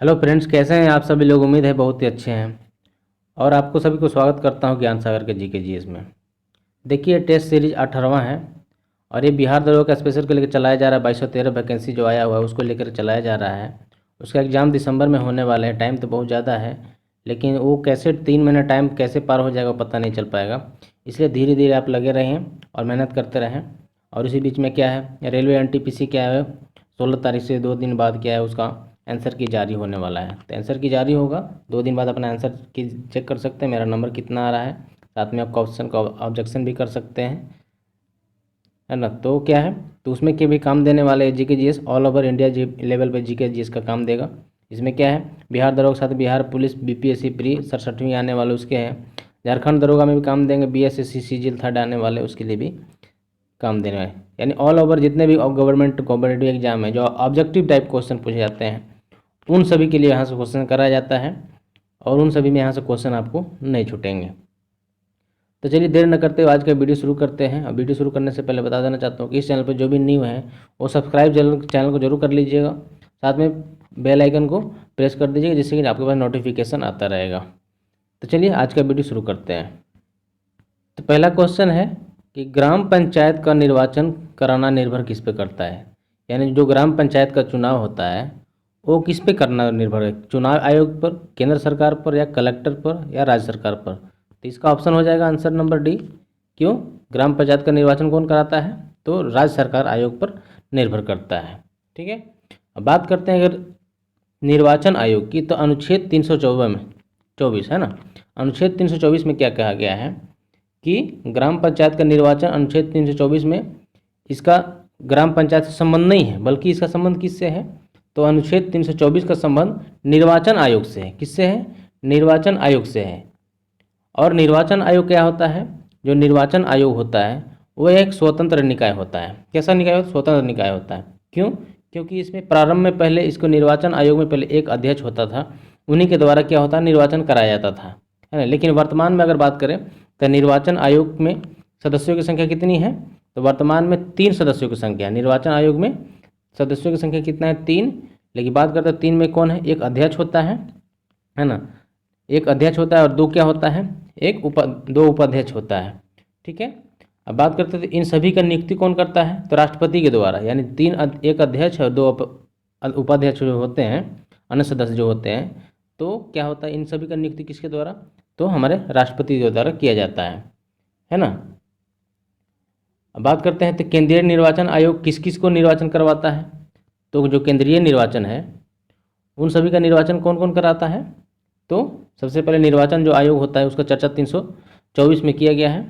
Hello friends, कैसे हैं आप सभी लोग। उम्मीद है बहुत ही अच्छे हैं। और आपको सभी को स्वागत करता हूं ज्ञान सागर के जीके जीएस में। देखिए, टेस्ट सीरीज 18वां है और ये बिहार दरोगा का स्पेशल को लेकर चलाया जा रहा है। 2213 वैकेंसी जो आया हुआ है उसको लेकर चलाया जा रहा है। उसका एग्ज़ाम दिसंबर में होने वाले हैं। टाइम तो बहुत ज़्यादा है, लेकिन वो कैसे 3 महीने टाइम कैसे पार हो जाएगा पता नहीं चल पाएगा। इसलिए धीरे धीरे आप लगे रहें और मेहनत करते रहें। और इसी बीच में क्या है, रेलवे एनटीपीसी क्या है, 16 तारीख से 2 दिन बाद क्या है उसका आंसर की जारी होने वाला है। तो आंसर की जारी होगा 2 दिन बाद। अपना आंसर की चेक कर सकते हैं, मेरा नंबर कितना आ रहा है। साथ में आप क्वेश्चन का ऑब्जेक्शन भी कर सकते हैं, है ना। तो क्या है, तो उसमें के भी काम देने वाले GK GS all over India जी लेवल पे जीके जीएस का काम देगा। इसमें क्या है, बिहार दरोगा के साथ बिहार पुलिस बीपीएससी प्री 67वीं आने वाले उसके हैं। झारखंड दरोगा में भी काम देंगे। बीएसएससी सीजीएल 3rd आने वाले उसके लिए भी काम देने वाले। यानी ऑल ओवर जितने भी गवर्नमेंट कॉम्पिटेटिव एग्जाम है जो ऑब्जेक्टिव टाइप क्वेश्चन पूछे जाते हैं उन सभी के लिए यहाँ से क्वेश्चन कराया जाता है। और उन सभी में यहाँ से क्वेश्चन आपको नहीं छूटेंगे। तो चलिए देर न करते हुए आज का वीडियो शुरू करते हैं। और वीडियो शुरू करने से पहले बता देना चाहता हूँ कि इस चैनल पर जो भी न्यू है वो सब्सक्राइब चैनल को जरूर कर लीजिएगा। साथ में बेल आइकन को प्रेस कर दीजिएगा जिससे कि आपके पास नोटिफिकेशन आता रहेगा। तो चलिए आज का वीडियो शुरू करते हैं। तो पहला क्वेश्चन है कि ग्राम पंचायत का निर्वाचन कराना निर्भर किस पे करता है। यानी जो ग्राम पंचायत का चुनाव होता है वो किस पे करना निर्भर है, चुनाव आयोग पर, केंद्र सरकार पर, या कलेक्टर पर, या राज्य सरकार पर। तो इसका ऑप्शन हो जाएगा आंसर नंबर डी। क्यों, ग्राम पंचायत का निर्वाचन कौन कराता है, तो राज्य सरकार आयोग पर निर्भर करता है। ठीक है। अब बात करते हैं अगर निर्वाचन आयोग की, तो अनुच्छेद 324 है ना। अनुच्छेद 324 में क्या कहा गया है कि ग्राम पंचायत का निर्वाचन अनुच्छेद 324 में इसका ग्राम पंचायत से संबंध नहीं है, बल्कि इसका संबंध किससे है, तो अनुच्छेद 324 का संबंध निर्वाचन आयोग से है। किससे है, निर्वाचन आयोग से है। और निर्वाचन आयोग क्या होता है, जो निर्वाचन आयोग होता है वो एक स्वतंत्र निकाय होता है। कैसा निकाय होता है, स्वतंत्र निकाय होता है। क्यों, क्योंकि इसमें प्रारंभ में पहले इसको निर्वाचन आयोग में पहले एक अध्यक्ष होता था, उन्हीं के द्वारा क्या होता है, निर्वाचन कराया जाता था, है ना। लेकिन वर्तमान में अगर बात करें तो निर्वाचन आयोग में सदस्यों की संख्या कितनी है, तो वर्तमान में 3 सदस्यों की संख्या है। निर्वाचन आयोग में सदस्यों की संख्या कितना है, 3। लेकिन बात करते हैं 3 में कौन है, एक अध्यक्ष होता है ना। एक अध्यक्ष होता है और 2 क्या होता है, दो उपाध्यक्ष होता है। ठीक है। अब बात करते हैं इन सभी का नियुक्ति कौन करता है, तो राष्ट्रपति के द्वारा। यानी एक अध्यक्ष और 2 उपाध्यक्ष जो होते हैं, अन्य सदस्य जो होते हैं, तो क्या होता है, इन सभी का नियुक्ति किसके द्वारा, तो हमारे राष्ट्रपति के द्वारा किया जाता है ना। अब बात करते हैं तो केंद्रीय निर्वाचन आयोग किस किस को निर्वाचन करवाता है, तो जो केंद्रीय निर्वाचन है उन सभी का निर्वाचन कौन कौन कराता है, तो सबसे पहले निर्वाचन जो आयोग होता है उसका चर्चा 324 में किया गया है।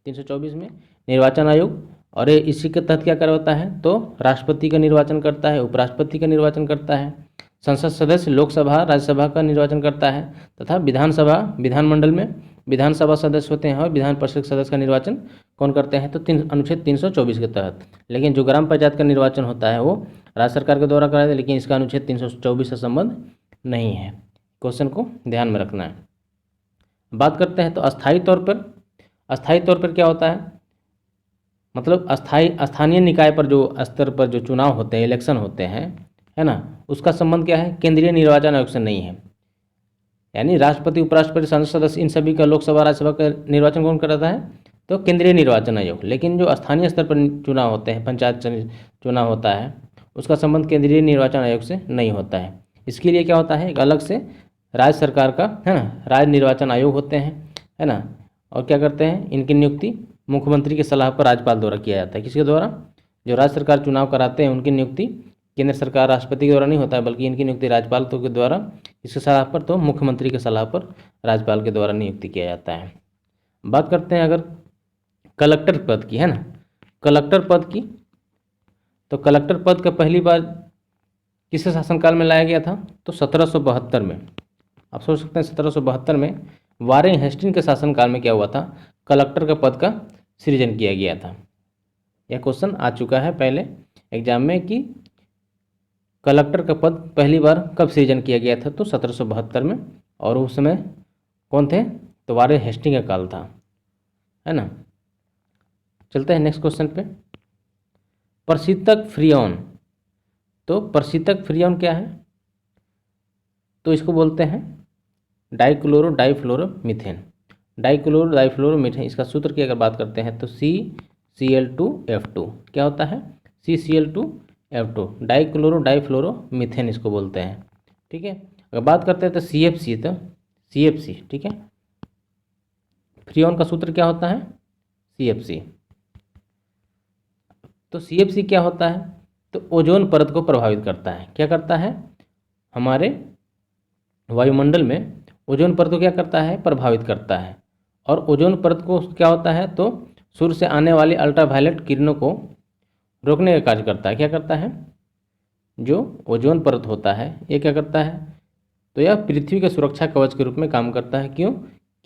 324 में निर्वाचन आयोग, और ये इसी के तहत क्या करवाता है, तो राष्ट्रपति का निर्वाचन करता है, उपराष्ट्रपति का निर्वाचन करता है, संसद सदस्य, लोकसभा, राज्यसभा का निर्वाचन करता है, तथा विधानसभा, विधानमंडल में विधानसभा सदस्य होते हैं और विधान परिषद सदस्य का निर्वाचन कौन करते हैं, तो अनुच्छेद 324 के तहत। लेकिन जो ग्राम पंचायत का निर्वाचन होता है वो राज्य सरकार के द्वारा कराया जाता है, लेकिन इसका अनुच्छेद 324 से संबंध नहीं है। क्वेश्चन को ध्यान में रखना है। बात करते हैं तो अस्थायी तौर पर क्या होता है, मतलब स्थानीय निकाय पर जो स्तर पर जो चुनाव होते हैं, इलेक्शन होते हैं, है ना, उसका संबंध क्या है, केंद्रीय निर्वाचन आयोग से नहीं है। यानी राष्ट्रपति, उपराष्ट्रपति, संसद सदस्य, इन सभी का, लोकसभा, राज्यसभा का निर्वाचन कौन कराता है, तो केंद्रीय निर्वाचन आयोग। लेकिन जो स्थानीय स्तर पर चुनाव होते हैं, पंचायत चुनाव होता है, उसका संबंध केंद्रीय निर्वाचन आयोग से नहीं होता है। इसके लिए क्या होता है, एक अलग से राज्य सरकार का, है ना, राज्य निर्वाचन आयोग होते हैं, है ना। और क्या करते हैं, इनकी नियुक्ति मुख्यमंत्री की सलाह पर राज्यपाल द्वारा किया जाता है। किसके द्वारा, जो राज्य सरकार चुनाव कराते हैं उनकी नियुक्ति केंद्र सरकार, राष्ट्रपति के द्वारा नहीं होता है, बल्कि इनकी नियुक्ति राज्यपाल के द्वारा, इसके सलाह पर, तो मुख्यमंत्री की सलाह पर राज्यपाल के द्वारा नियुक्ति किया जाता है। बात करते हैं अगर कलेक्टर पद की, है ना, कलेक्टर पद की, तो कलेक्टर पद का पहली बार किसके शासनकाल में लाया गया था, तो 1772 में। आप सोच सकते हैं 1772 में वारेन हेस्टिंग के शासनकाल में क्या हुआ था, कलेक्टर का पद का सृजन किया गया था। यह क्वेश्चन आ चुका है पहले एग्जाम में कि कलेक्टर का पद पहली बार कब सृजन किया गया था, तो 1772 में। और उस समय कौन थे, तो वारेन हेस्टिंग का काल था, है ना। चलते हैं नेक्स्ट क्वेश्चन पे। प्रशीतक फ्रीऑन, तो प्रशीतक फ्रीऑन क्या है, तो इसको बोलते हैं डाइक्लोरो डाइफ्लोरोमीथेन। डाइक्लोरो डाइफ्लोरोमीथेन, इसका सूत्र की अगर बात करते हैं तो CCl2F2 क्या होता है, CCl2F2, डाइक्लोरो डाइफ्लोरोमीथेन इसको बोलते हैं। ठीक है, अगर बात करते हैं तो CFC, तो CFC, ठीक है, फ्रीऑन का सूत्र क्या होता है, CFC। तो CFC क्या होता है, तो ओजोन परत को प्रभावित करता है। क्या करता है, हमारे वायुमंडल में ओजोन परत को क्या करता है, प्रभावित करता है। और ओजोन परत को क्या होता है, तो सूर्य से आने वाली अल्ट्रावायलेट किरणों को रोकने का कार्य करता है। क्या करता है, जो ओजोन परत होता है ये क्या करता है, तो यह पृथ्वी के सुरक्षा कवच के रूप में काम करता है। क्यों,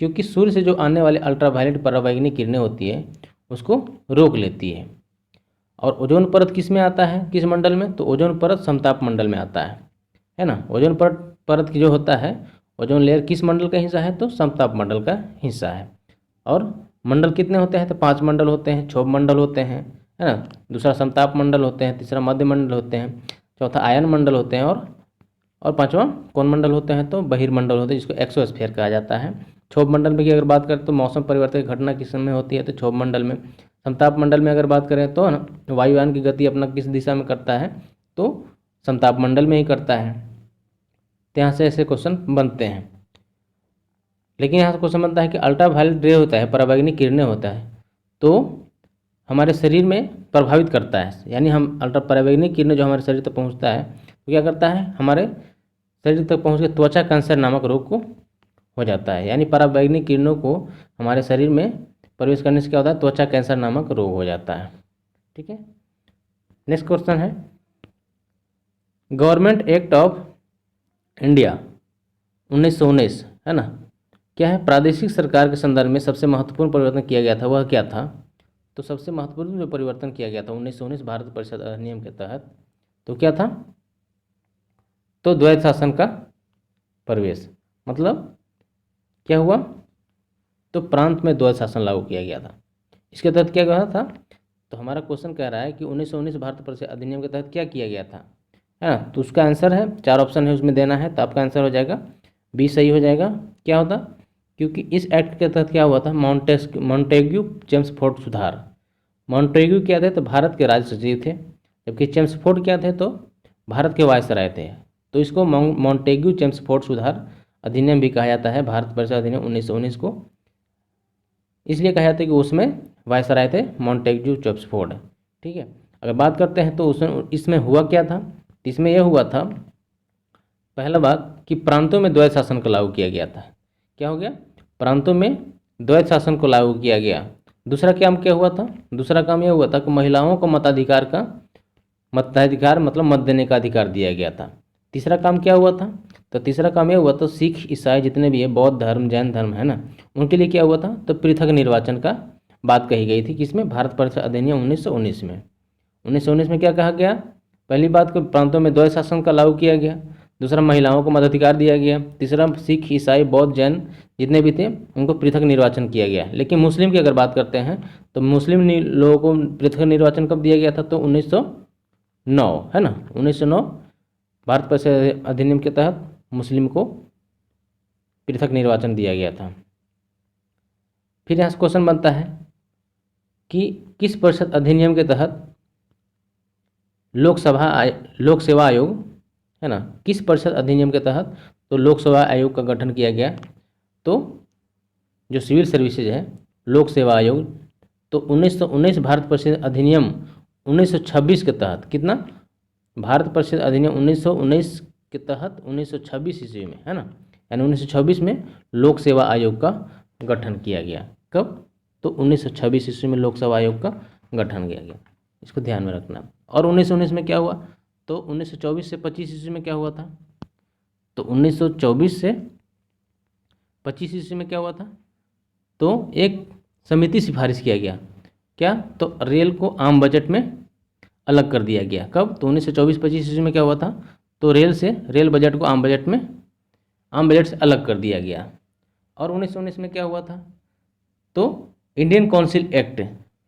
क्योंकि सूर्य से जो आने वाले अल्ट्रावायलेट पराबैंगनी किरणें होती है उसको रोक लेती है। और ओजोन परत किस में आता है, किस मंडल में, तो ओजोन परत समताप मंडल में आता है ना। ओजोन परत की जो होता है, ओजोन लेयर किस मंडल का हिस्सा है, तो समताप मंडल का हिस्सा है। और मंडल कितने होते हैं, तो 5 मंडल होते हैं, क्षोभ मंडल होते हैं, है ना, दूसरा समताप मंडल होते हैं, तीसरा मध्य मंडल होते हैं, चौथा आयन मंडल होते हैं, और पांचवा कौन मंडल होते हैं, तो बहिर्मंडल होते हैं, जिसको एक्सोस्फीयर कहा जाता है। क्षोभ मंडल में की अगर बात करें तो मौसम परिवर्तन की घटना किस समय होती है, तो क्षोभ मंडल में। समताप मंडल में अगर बात करें तो ना, वायुयान की गति अपना किस दिशा में करता है, तो समताप मंडल में ही करता है। तो यहाँ से ऐसे क्वेश्चन बनते हैं। लेकिन यहाँ से क्वेश्चन बनता है कि अल्ट्रावायलेट रे होता है, पराबैंगनी किरणें होता है, तो हमारे शरीर में प्रभावित करता है। यानी हम पराबैंगनी किरणें जो हमारे शरीर तक पहुँचता है तो क्या करता है, हमारे शरीर तक पहुँच के त्वचा कैंसर नामक रोग को हो जाता है। यानी पराबैंगनी किरणों को हमारे शरीर में प्रवेश करने से क्या होता है, त्वचा कैंसर नामक रोग हो जाता है। ठीक है, नेक्स्ट क्वेश्चन है, गवर्नमेंट एक्ट ऑफ इंडिया 1919, है ना, क्या है, प्रादेशिक सरकार के संदर्भ में सबसे महत्वपूर्ण परिवर्तन किया गया था, वह क्या था, तो सबसे महत्वपूर्ण जो परिवर्तन किया गया था 1919 भारत परिषद अधिनियम के तहत, तो क्या था, तो द्वैध शासन का प्रवेश। मतलब क्या हुआ, तो प्रांत में द्वैध शासन लागू किया गया था। इसके तहत क्या कहा था, तो हमारा क्वेश्चन कह रहा है कि 1919 भारत परिषद अधिनियम के तहत क्या किया गया था, है ना। तो उसका आंसर है, 4 ऑप्शन है उसमें देना है, तो आपका आंसर हो जाएगा बी सही हो जाएगा। क्या होता, क्योंकि इस एक्ट के तहत क्या हुआ था, मॉन्टेग्यू चेम्सफोर्ड सुधार। मॉन्टेग्यू क्या थे, तो भारत के राज सचिव थे, जबकि चेम्सफोर्ड क्या थे, तो भारत के वायसराय थे। तो इसको मॉन्टेग्यू चेम्सफोर्ड सुधार अधिनियम भी कहा जाता है, भारत परिषद अधिनियम 1919 को इसलिए कहा जाता है कि उसमें वायसराय थे मॉन्टेग्यू चेम्सफोर्ड। ठीक है, अगर बात करते हैं तो इसमें हुआ क्या था, इसमें यह हुआ था, पहला बात कि प्रांतों में द्वैध शासन को लागू किया गया था। क्या हो गया, प्रांतों में द्वैध शासन को लागू किया गया। दूसरा काम क्या हुआ था, दूसरा काम यह हुआ था कि महिलाओं को मताधिकार मतलब मत देने का अधिकार दिया गया था। तीसरा काम क्या हुआ था, तो तीसरा काम यह हुआ था, सिख ईसाई जितने भी है, बौद्ध धर्म जैन धर्म है ना, उनके लिए क्या हुआ था, तो पृथक निर्वाचन का बात कही गई थी। किसमें, भारत परिषद अधिनियम 1919 में। 1919 में क्या कहा गया, पहली बात को प्रांतों में द्वैध शासन का लागू किया गया, दूसरा महिलाओं को मताधिकार दिया गया, तीसरा सिख ईसाई बौद्ध जैन जितने भी थे उनको पृथक निर्वाचन किया गया। लेकिन मुस्लिम की अगर बात करते हैं तो मुस्लिम लोगों को पृथक निर्वाचन कब दिया गया था, तो 1909, है ना, 1909 भारत परिषद अधिनियम के तहत मुस्लिम को पृथक निर्वाचन दिया गया था। फिर यहाँ से क्वेश्चन बनता है कि किस परिषद अधिनियम के तहत लोक सेवा आयोग, है ना, किस परिषद अधिनियम के तहत तो लोक सेवा आयोग का गठन किया गया, तो जो सिविल सर्विसेज है लोक सेवा आयोग, तो 1919 भारत परिषद अधिनियम 1926 के तहत, कितना, भारत परिषद अधिनियम 1919 के तहत 1926 ईस्वी में, है ना, यानी 1926 में लोक सेवा आयोग का गठन किया गया। कब, तो 1926 ईस्वी में लोक सेवा आयोग का गठन किया गया, इसको ध्यान में रखना। और 1919 में क्या हुआ, तो 1924 से 25 ईस्वी में क्या हुआ था, तो 1924 से 25 ईस्वी में क्या हुआ था, तो एक समिति सिफारिश किया गया, क्या, तो रेल को आम बजट में अलग कर दिया गया। कब, तो 1924-25 ईस्वी में क्या हुआ था, तो रेल बजट को आम बजट से अलग कर दिया गया। और 1919 में क्या हुआ था, तो इंडियन काउंसिल एक्ट,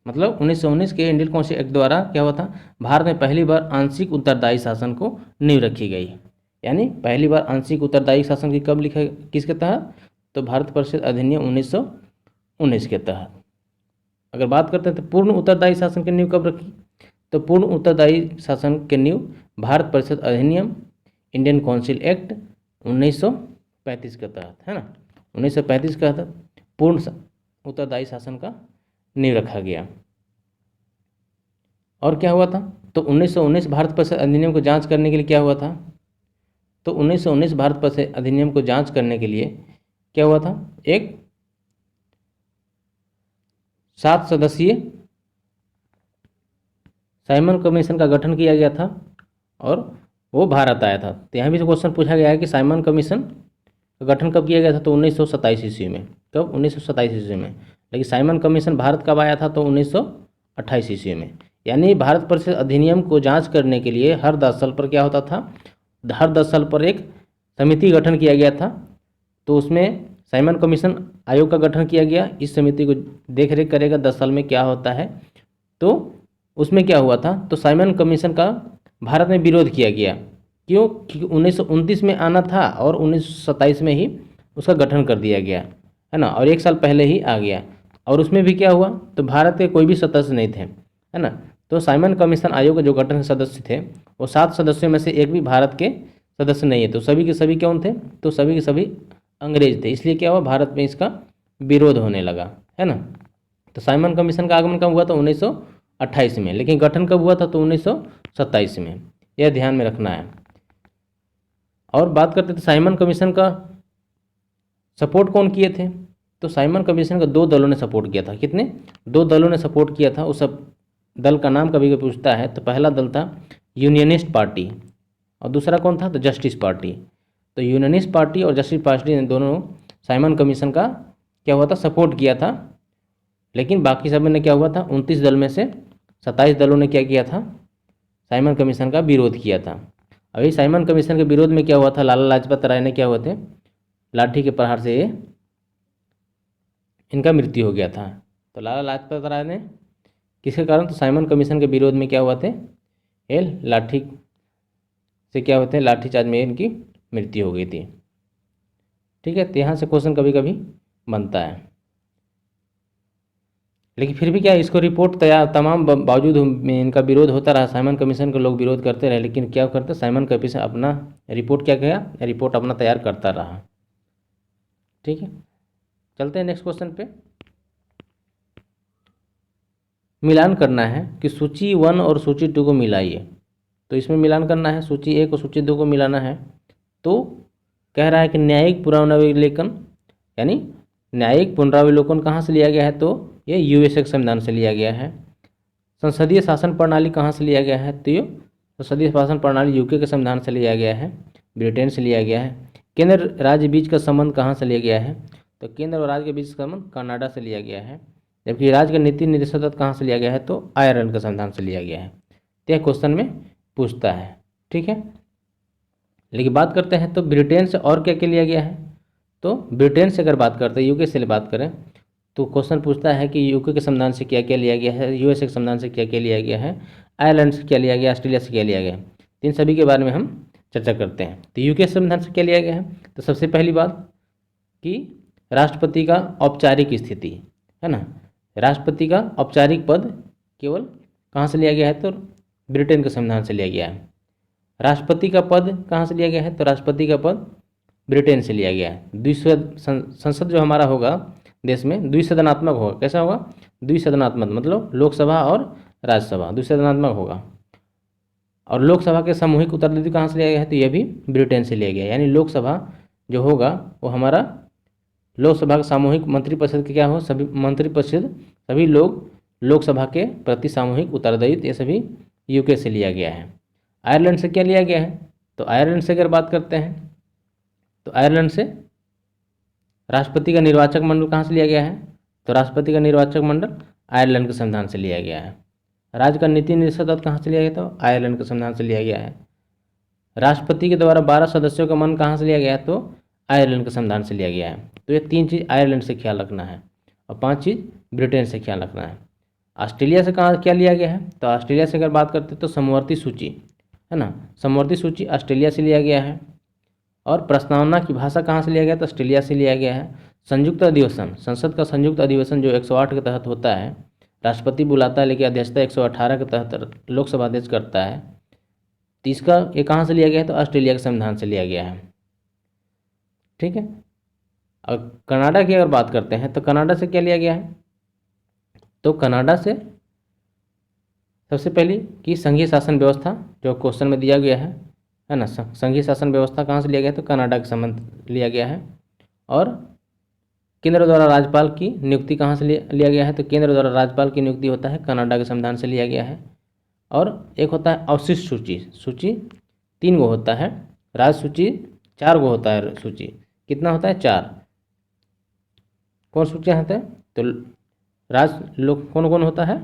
मतलब 1919 के इंडियन काउंसिल एक्ट द्वारा क्या हुआ था, भारत में पहली बार आंशिक उत्तरदायी शासन को नींव रखी गई। यानी पहली बार आंशिक उत्तरदायी शासन की कब लिखा, किसके तहत, तो भारत परिषद अधिनियम 1919 के तहत। अगर बात करते हैं तो पूर्ण उत्तरदायी शासन की नींव कब रखी, तो पूर्ण उत्तरदायी शासन की नींव भारत परिषद अधिनियम इंडियन काउंसिल एक्ट 1935 के तहत, है ना, 1935 के तहत पूर्ण उत्तरदायी शासन का नींव रखा गया। और क्या हुआ था, तो 1919 भारत परिषद अधिनियम को जांच करने के लिए क्या हुआ था, तो 1919 भारत परिषद अधिनियम को जांच करने के लिए क्या हुआ था, एक 7 सदस्यीय साइमन कमीशन का गठन किया गया था और वो भारत आया था। तो यहाँ भी क्वेश्चन पूछा गया है कि साइमन कमीशन का गठन कब किया गया था, तो 1927 ईस्वी में। कब, 1927 ईस्वी में। लेकिन साइमन कमीशन भारत कब आया था, तो 1928 ईस्वी में। यानी भारत परिषद अधिनियम को जांच करने के लिए हर 10 साल पर क्या होता था, हर 10 साल पर एक समिति गठन किया गया था। तो उसमें साइमन कमीशन आयोग का गठन किया गया। इस समिति को देख रेख करेगा 10 साल में क्या होता है। तो उसमें क्या हुआ था, तो साइमन कमीशन का भारत में विरोध किया गया। क्यों, क्योंकि 1929 में आना था और 1927 में ही उसका गठन कर दिया गया, है ना, और 1 साल पहले ही आ गया। और उसमें भी क्या हुआ, तो भारत के कोई भी सदस्य नहीं थे, है ना। तो साइमन कमीशन आयोग के जो गठन सदस्य थे वो 7 सदस्यों में से एक भी भारत के सदस्य नहीं है। तो सभी के सभी कौन थे, तो सभी के सभी अंग्रेज थे। इसलिए क्या हुआ, भारत में इसका विरोध होने लगा, है ना। तो साइमन कमीशन का आगमन कब हुआ था, 1928 में। लेकिन गठन कब हुआ था, तो 1927 में। यह ध्यान में रखना है। और बात करते थे साइमन कमीशन का सपोर्ट कौन किए थे, तो साइमन कमीशन का 2 दलों ने सपोर्ट किया था। कितने, 2 दलों ने सपोर्ट किया था। उस सब दल का नाम कभी कभी पूछता है। तो पहला दल था यूनियनिस्ट पार्टी और दूसरा कौन था, तो जस्टिस पार्टी। तो यूनियनिस्ट पार्टी और जस्टिस पार्टी ने दोनों साइमन कमीशन का क्या हुआ था, सपोर्ट किया था। लेकिन बाकी सब ने क्या हुआ था, 29 दल में से 27 दलों ने क्या किया था, साइमन कमीशन का विरोध किया था। अभी साइमन कमीशन के विरोध में क्या हुआ था, लाला लाजपत राय ने क्या हुए थे, लाठी के प्रहार से इनका मृत्यु हो गया था। तो लाला लाजपत राय ने किसके कारण, तो साइमन कमीशन के विरोध में क्या हुआ थे, ये लाठी से क्या होते हैं, लाठीचार्ज में इनकी मृत्यु हो गई थी। ठीक है, तो यहाँ से क्वेश्चन कभी कभी बनता है। लेकिन फिर भी क्या, इसको रिपोर्ट तैयार तमाम बावजूद इनका विरोध होता रहा, साइमन कमीशन के लोग विरोध करते रहे, लेकिन क्या करते, साइमन कमीशन अपना रिपोर्ट क्या किया, रिपोर्ट अपना तैयार करता रहा। ठीक है, चलते हैं नेक्स्ट क्वेश्चन पे। मिलान करना है कि सूची 1 और सूची 2 को मिलाइए। तो इसमें मिलान करना है, सूची 1 और सूची 2 को मिलाना है। तो कह रहा है कि न्यायिक पुनरावलोकन, यानी न्यायिक पुनरावलोकन कहाँ से लिया गया है, तो ये यूएसए के संविधान से लिया गया है। संसदीय शासन प्रणाली कहाँ से लिया गया है, तो ये संसदीय शासन प्रणाली यूके के संविधान से लिया गया है, ब्रिटेन से लिया गया है। केंद्र राज्य बीच का संबंध कहाँ से लिया गया है, तो केंद्र और राज्य के बीच का संबंध कनाडा से लिया गया है। जबकि राज्य का नीति निर्देशक कहाँ से लिया गया है, तो आयरलैंड के संविधान से लिया गया है। तो यह क्वेश्चन में पूछता है। ठीक है, लेकिन बात करते हैं तो ब्रिटेन से और क्या क्या लिया गया है। तो ब्रिटेन से अगर बात करते हैं, यूके से बात करें, तो क्वेश्चन पूछता है कि यूके के संविधान से क्या क्या लिया गया है, यूएसए के संविधान से क्या क्या लिया गया है, आयरलैंड से क्या लिया गया, ऑस्ट्रेलिया से क्या लिया गया है। इन सभी के बारे में हम चर्चा करते हैं। तो यूके संविधान से क्या लिया गया है, तो सबसे पहली बात कि राष्ट्रपति का औपचारिक स्थिति, है ना, राष्ट्रपति का औपचारिक पद केवल कहाँ से लिया गया है, तो ब्रिटेन के संविधान से लिया गया है। राष्ट्रपति का पद कहाँ से लिया गया है, तो राष्ट्रपति का पद ब्रिटेन से लिया गया है। संसद जो हमारा होगा देश में द्विसदनात्मक होगा। कैसा होगा, द्विसदनात्मक, मतलब लोकसभा और राज्यसभा द्विसदनात्मक होगा। और लोकसभा के सामूहिक उत्तरदायित्व कहाँ से लिया गया है, तो यह भी ब्रिटेन से लिया गया है। यानी लोकसभा जो होगा वो हमारा लोकसभा का सामूहिक मंत्रिपरिषद के क्या हो, सभी मंत्रिपरिषद सभी लोग लोकसभा के प्रति सामूहिक उत्तरदायित्व, ये सभी यूके से लिया गया है। आयरलैंड से क्या लिया गया है, तो आयरलैंड से अगर बात करते हैं तो आयरलैंड से राष्ट्रपति का निर्वाचक मंडल कहाँ से लिया गया है, तो राष्ट्रपति का निर्वाचक मंडल आयरलैंड के संविधान से लिया गया है। राज्य का नीति निर्देशक कहाँ से लिया गया, तो आयरलैंड के संविधान से लिया गया है। राष्ट्रपति के द्वारा 12 सदस्यों का मन कहाँ से लिया गया है, तो आयरलैंड के संविधान से लिया गया है। तो ये 3 चीज़ आयरलैंड से ख्याल रखना है और 5 चीज़ ब्रिटेन से ख्याल रखना है। ऑस्ट्रेलिया से कहाँ क्या लिया गया है, तो ऑस्ट्रेलिया से अगर बात करते हैं तो समवर्ती सूची, है ना, समवर्ती सूची ऑस्ट्रेलिया से लिया गया है। और प्रस्तावना की भाषा कहाँ से लिया गया? तो ऑस्ट्रेलिया से लिया गया है। संयुक्त अधिवेशन, संसद का संयुक्त अधिवेशन जो 108 के तहत होता है, राष्ट्रपति बुलाता है लेकिन अध्यक्षता 118 के तहत लोकसभा अध्यक्ष करता है। तो इसका ये कहाँ से लिया गया है? तो ऑस्ट्रेलिया के संविधान से लिया गया है। ठीक है। और कनाडा की अगर बात करते हैं तो कनाडा से क्या लिया गया है? तो कनाडा से सबसे पहले कि संघीय शासन व्यवस्था जो क्वेश्चन में दिया गया है ना, संघीय शासन व्यवस्था कहाँ से लिया गया है? तो कनाडा के संबंध लिया गया है। और केंद्र द्वारा राज्यपाल की नियुक्ति कहाँ से लिया गया है? तो केंद्र द्वारा राज्यपाल की नियुक्ति होता है कनाडा के संविधान से लिया गया है। और एक होता है अवशिष्ट सूची, सूची 3 गो होता है, राज सूची 4 गो होता है, सूची कितना होता है? 4। कौन सूचियाँ होते हैं? तो राज लोग कौन कौन होता है?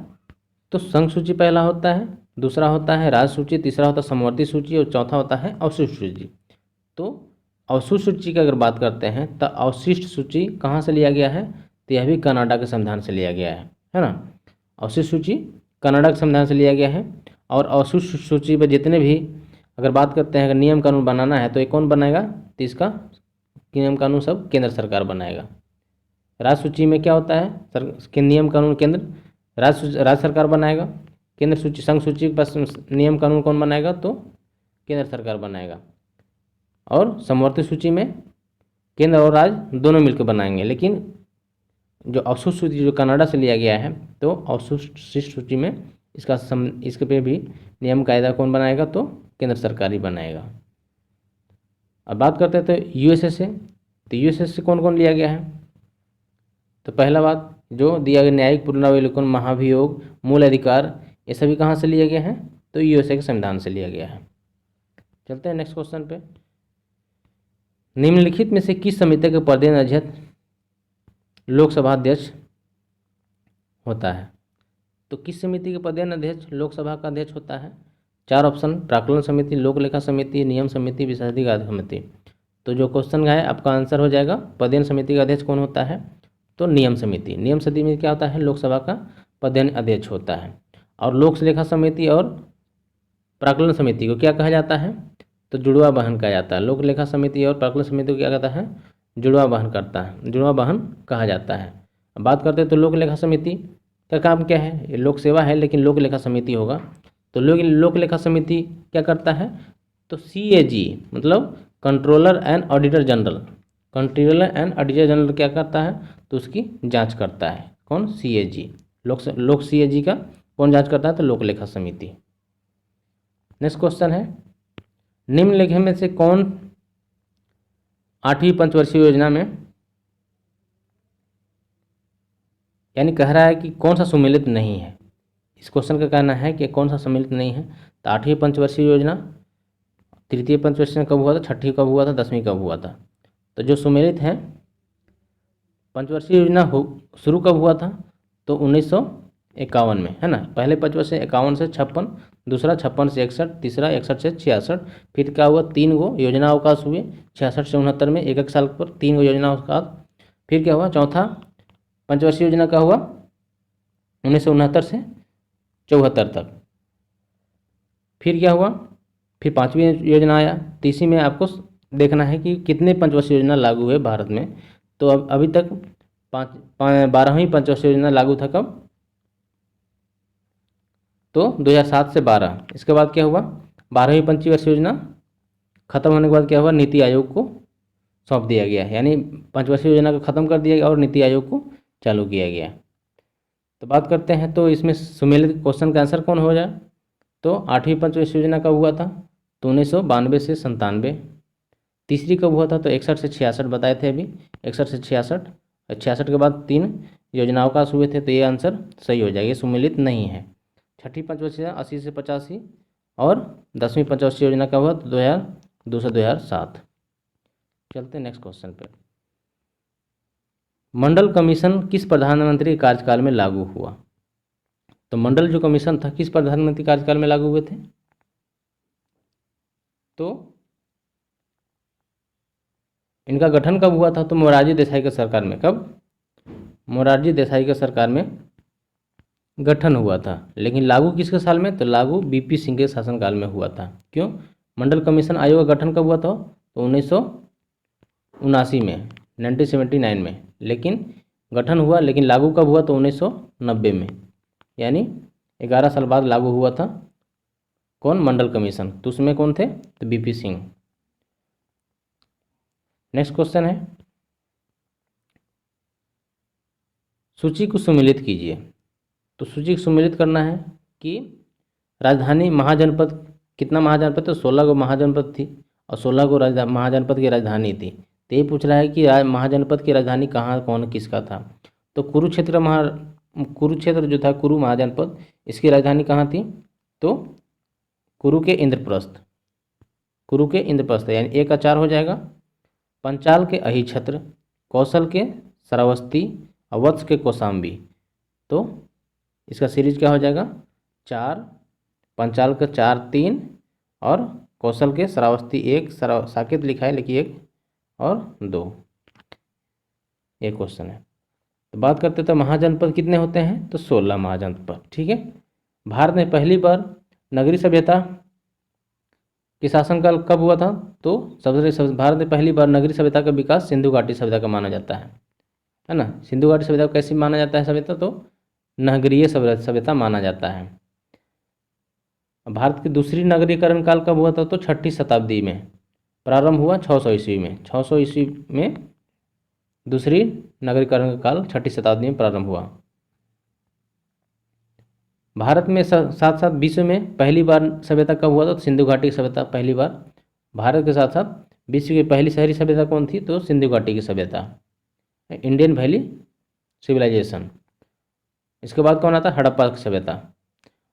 तो संघ सूची पहला होता है, दूसरा होता है राज सूची, तीसरा होता है समवर्ती सूची और चौथा होता है अवशिष्ट सूची। तो अवशिष्ट सूची की अगर बात करते हैं तो अवशिष्ट सूची कहाँ से लिया गया है? तो यह भी कनाडा के संविधान से लिया गया है ना। अवशिष्ट सूची कनाडा के संविधान से लिया गया है। और अवशिष्ट सूची पर जितने भी अगर बात करते हैं, अगर नियम कानून बनाना है तो ये कौन बनाएगा? तो इसका नियम कानून सब केंद्र सरकार बनाएगा। राज्य सूची में क्या होता है? के नियम कानून केंद्र राज्य सरकार बनाएगा। केंद्र सूची संघ सूची के पास नियम कानून कौन बनाएगा? तो केंद्र सरकार बनाएगा। और समवर्ती सूची में केंद्र और राज्य दोनों मिलकर बनाएंगे। लेकिन जो अवशिष्ट सूची जो कनाडा से लिया गया है, तो अवशिष्ट सूची में इसके पे भी नियम कायदा कौन बनाएगा? तो केंद्र सरकार ही बनाएगा। अब बात करते हैं तो यूएसए से, तो यूएसए से कौन कौन लिया गया है? तो पहला बात जो दिया गया न्यायिक पुनरावलोकन, महाभियोग, मूल अधिकार, ये सभी कहाँ से लिया गया है? तो यूएसए के संविधान से लिया गया है। चलते हैं नेक्स्ट क्वेश्चन पे। निम्नलिखित में से किस समिति के पदेन अध्यक्ष लोकसभा अध्यक्ष होता है? तो किस समिति के पदेन अध्यक्ष लोकसभा का अध्यक्ष होता है? 4 ऑप्शन, प्राक्कलन समिति, लोक लेखा समिति, नियम समिति, विशेषाधिकार समिति। तो जो क्वेश्चन का है आपका आंसर हो जाएगा पदेन समिति का अध्यक्ष कौन होता है? तो नियम समिति। नियम समिति में क्या होता है? लोकसभा का पदेन अध्यक्ष होता है। और लोक लेखा समिति और प्राक्कलन समिति को क्या कहा जाता है? तो जुड़वा वाहन कहा जाता है। लोक लेखा समिति और प्राक्कलन समिति को क्या कहता है? जुड़वा वाहन करता है, जुड़वा वाहन कहा जाता है। अब बात करते हैं तो लोक लेखा समिति का काम क्या है? ये लोक सेवा है लेकिन लोक लेखा समिति होगा। तो लोक लेखा समिति क्या करता है? तो CAG मतलब controller and auditor general, controller and auditor general क्या करता है? तो उसकी जांच करता है। कौन? CAG। लोक CAG का कौन जांच करता है? तो लोक लेखा समिति। नेक्स्ट क्वेश्चन है, निम्नलिखित में से कौन 8वीं पंचवर्षीय योजना में, यानी कह रहा है कि कौन सा सुमेलित नहीं है? इस क्वेश्चन का कहना है कि कौन सा सम्मिलित नहीं है। तो 8वीं पंचवर्षीय योजना, तृतीय पंचवर्षीय कब हुआ था, छठी कब हुआ था, 10वीं कब हुआ था? तो जो सुमेलित है, पंचवर्षीय योजना शुरू कब हुआ था? तो 1951 में, है ना। पहले पंचवर्षीय 51 से 56, दूसरा 56 से 61, तीसरा 61 से 66। फिर क्या हुआ? 3 गो योजना अवकाश हुए 66 से 69 में, एक साल पर 3 गो योजना अवकाश। फिर क्या हुआ? चौथा पंचवर्षीय योजना का हुआ 1969 से 74 तक। फिर क्या हुआ? फिर 5वीं योजना आया। तीसरी में आपको देखना है कि कितने पंचवर्षीय योजना लागू हुए भारत में। तो अब अभी तक 12वीं पंचवर्षीय योजना लागू था कब? तो 2007 से 12। इसके बाद क्या हुआ? 12वीं पंचवर्षीय योजना खत्म होने के बाद क्या हुआ? नीति आयोग को सौंप दिया गया, यानी पंचवर्षीय योजना को खत्म कर दिया गया और नीति आयोग को चालू किया गया। तो बात करते हैं तो इसमें सुमेलित क्वेश्चन का आंसर कौन हो जाए? तो 8वीं पंचवर्षीय योजना कब हुआ था? तो 1992 से 97। तीसरी कब हुआ था? तो 61 से 66 बताए थे अभी, 61 से 66। 66 के बाद 3 योजना अवकाश हुए थे, तो ये आंसर सही हो जाएगा, ये सुमेलित नहीं है। छठी पंचवर्षीय 80 से 85 और 10वीं पंचवर्षीय योजना का हुआ? तो 2002 से 2007। चलते हैं नेक्स्ट क्वेश्चन पे। मंडल कमीशन किस प्रधानमंत्री कार्यकाल में लागू हुआ? तो मंडल जो कमीशन था किस प्रधानमंत्री कार्यकाल में लागू हुए थे? तो इनका गठन कब हुआ था? तो मोरारजी देसाई के सरकार में। कब? मोरारजी देसाई के सरकार में गठन हुआ था। लेकिन लागू किसके साल में? तो लागू BP सिंह के शासनकाल में हुआ था। क्यों? मंडल कमीशन आयोग का गठन कब हुआ था? तो 1979 में, 1979 में, लेकिन गठन हुआ, लेकिन लागू कब हुआ तो 1990 में, यानी 11 साल बाद लागू हुआ था। कौन? मंडल कमीशन। तो उसमें कौन थे? तो बीपी सिंह। नेक्स्ट क्वेश्चन है, सूची को सुमेलित कीजिए। तो सूची को सुमेलित करना है कि राजधानी महाजनपद, कितना महाजनपद? तो 16 गो महाजनपद थी और 16 गो महाजनपद की राजधानी थी। तो ये पूछ रहा है कि महाजनपद की राजधानी कहाँ, कौन किसका था? तो कुरुक्षेत्र जो था, कुरु महाजनपद, इसकी राजधानी कहाँ थी? तो कुरु के इंद्रप्रस्थ, कुरु के इंद्रप्रस्थ, यानी एक का 4 हो जाएगा। पंचाल के अहिछत्र, कौशल के श्रावस्ती और वत्स के कौशाम्बी। तो इसका सीरीज क्या हो जाएगा? 4, पंचाल का 4 3 और कौशल के श्रावस्ती 1, साकेत लिखा है लेकिन 1 और 2। ये क्वेश्चन है। तो बात करते तो महाजनपद कितने होते हैं? तो 16 महाजनपद। ठीक है। भारत में पहली बार नगरीय सभ्यता के शासनकाल कब हुआ था? तो भारत में पहली बार नगरीय सभ्यता का विकास सिंधु घाटी सभ्यता का माना जाता है ना। सिंधु घाटी सभ्यता को कैसी माना जाता है सभ्यता? तो नगरीय सभ्यता माना जाता है। भारत की दूसरी नगरीकरण काल कब हुआ था? तो 6ठी शताब्दी में प्रारंभ हुआ, 600 ईस्वी में। 600 ईस्वी में दूसरी नगरीकरण का काल 6ठी शताब्दी में प्रारंभ हुआ। भारत में साथ साथ विश्व में पहली बार सभ्यता कब हुआ था? तो सिंधु घाटी की सभ्यता पहली बार। भारत के साथ साथ विश्व की पहली शहरी सभ्यता कौन थी? तो सिंधु घाटी की सभ्यता, इंडियन वैली सिविलाइजेशन। इसके बाद कौन आता है? हड़प्पा की सभ्यता।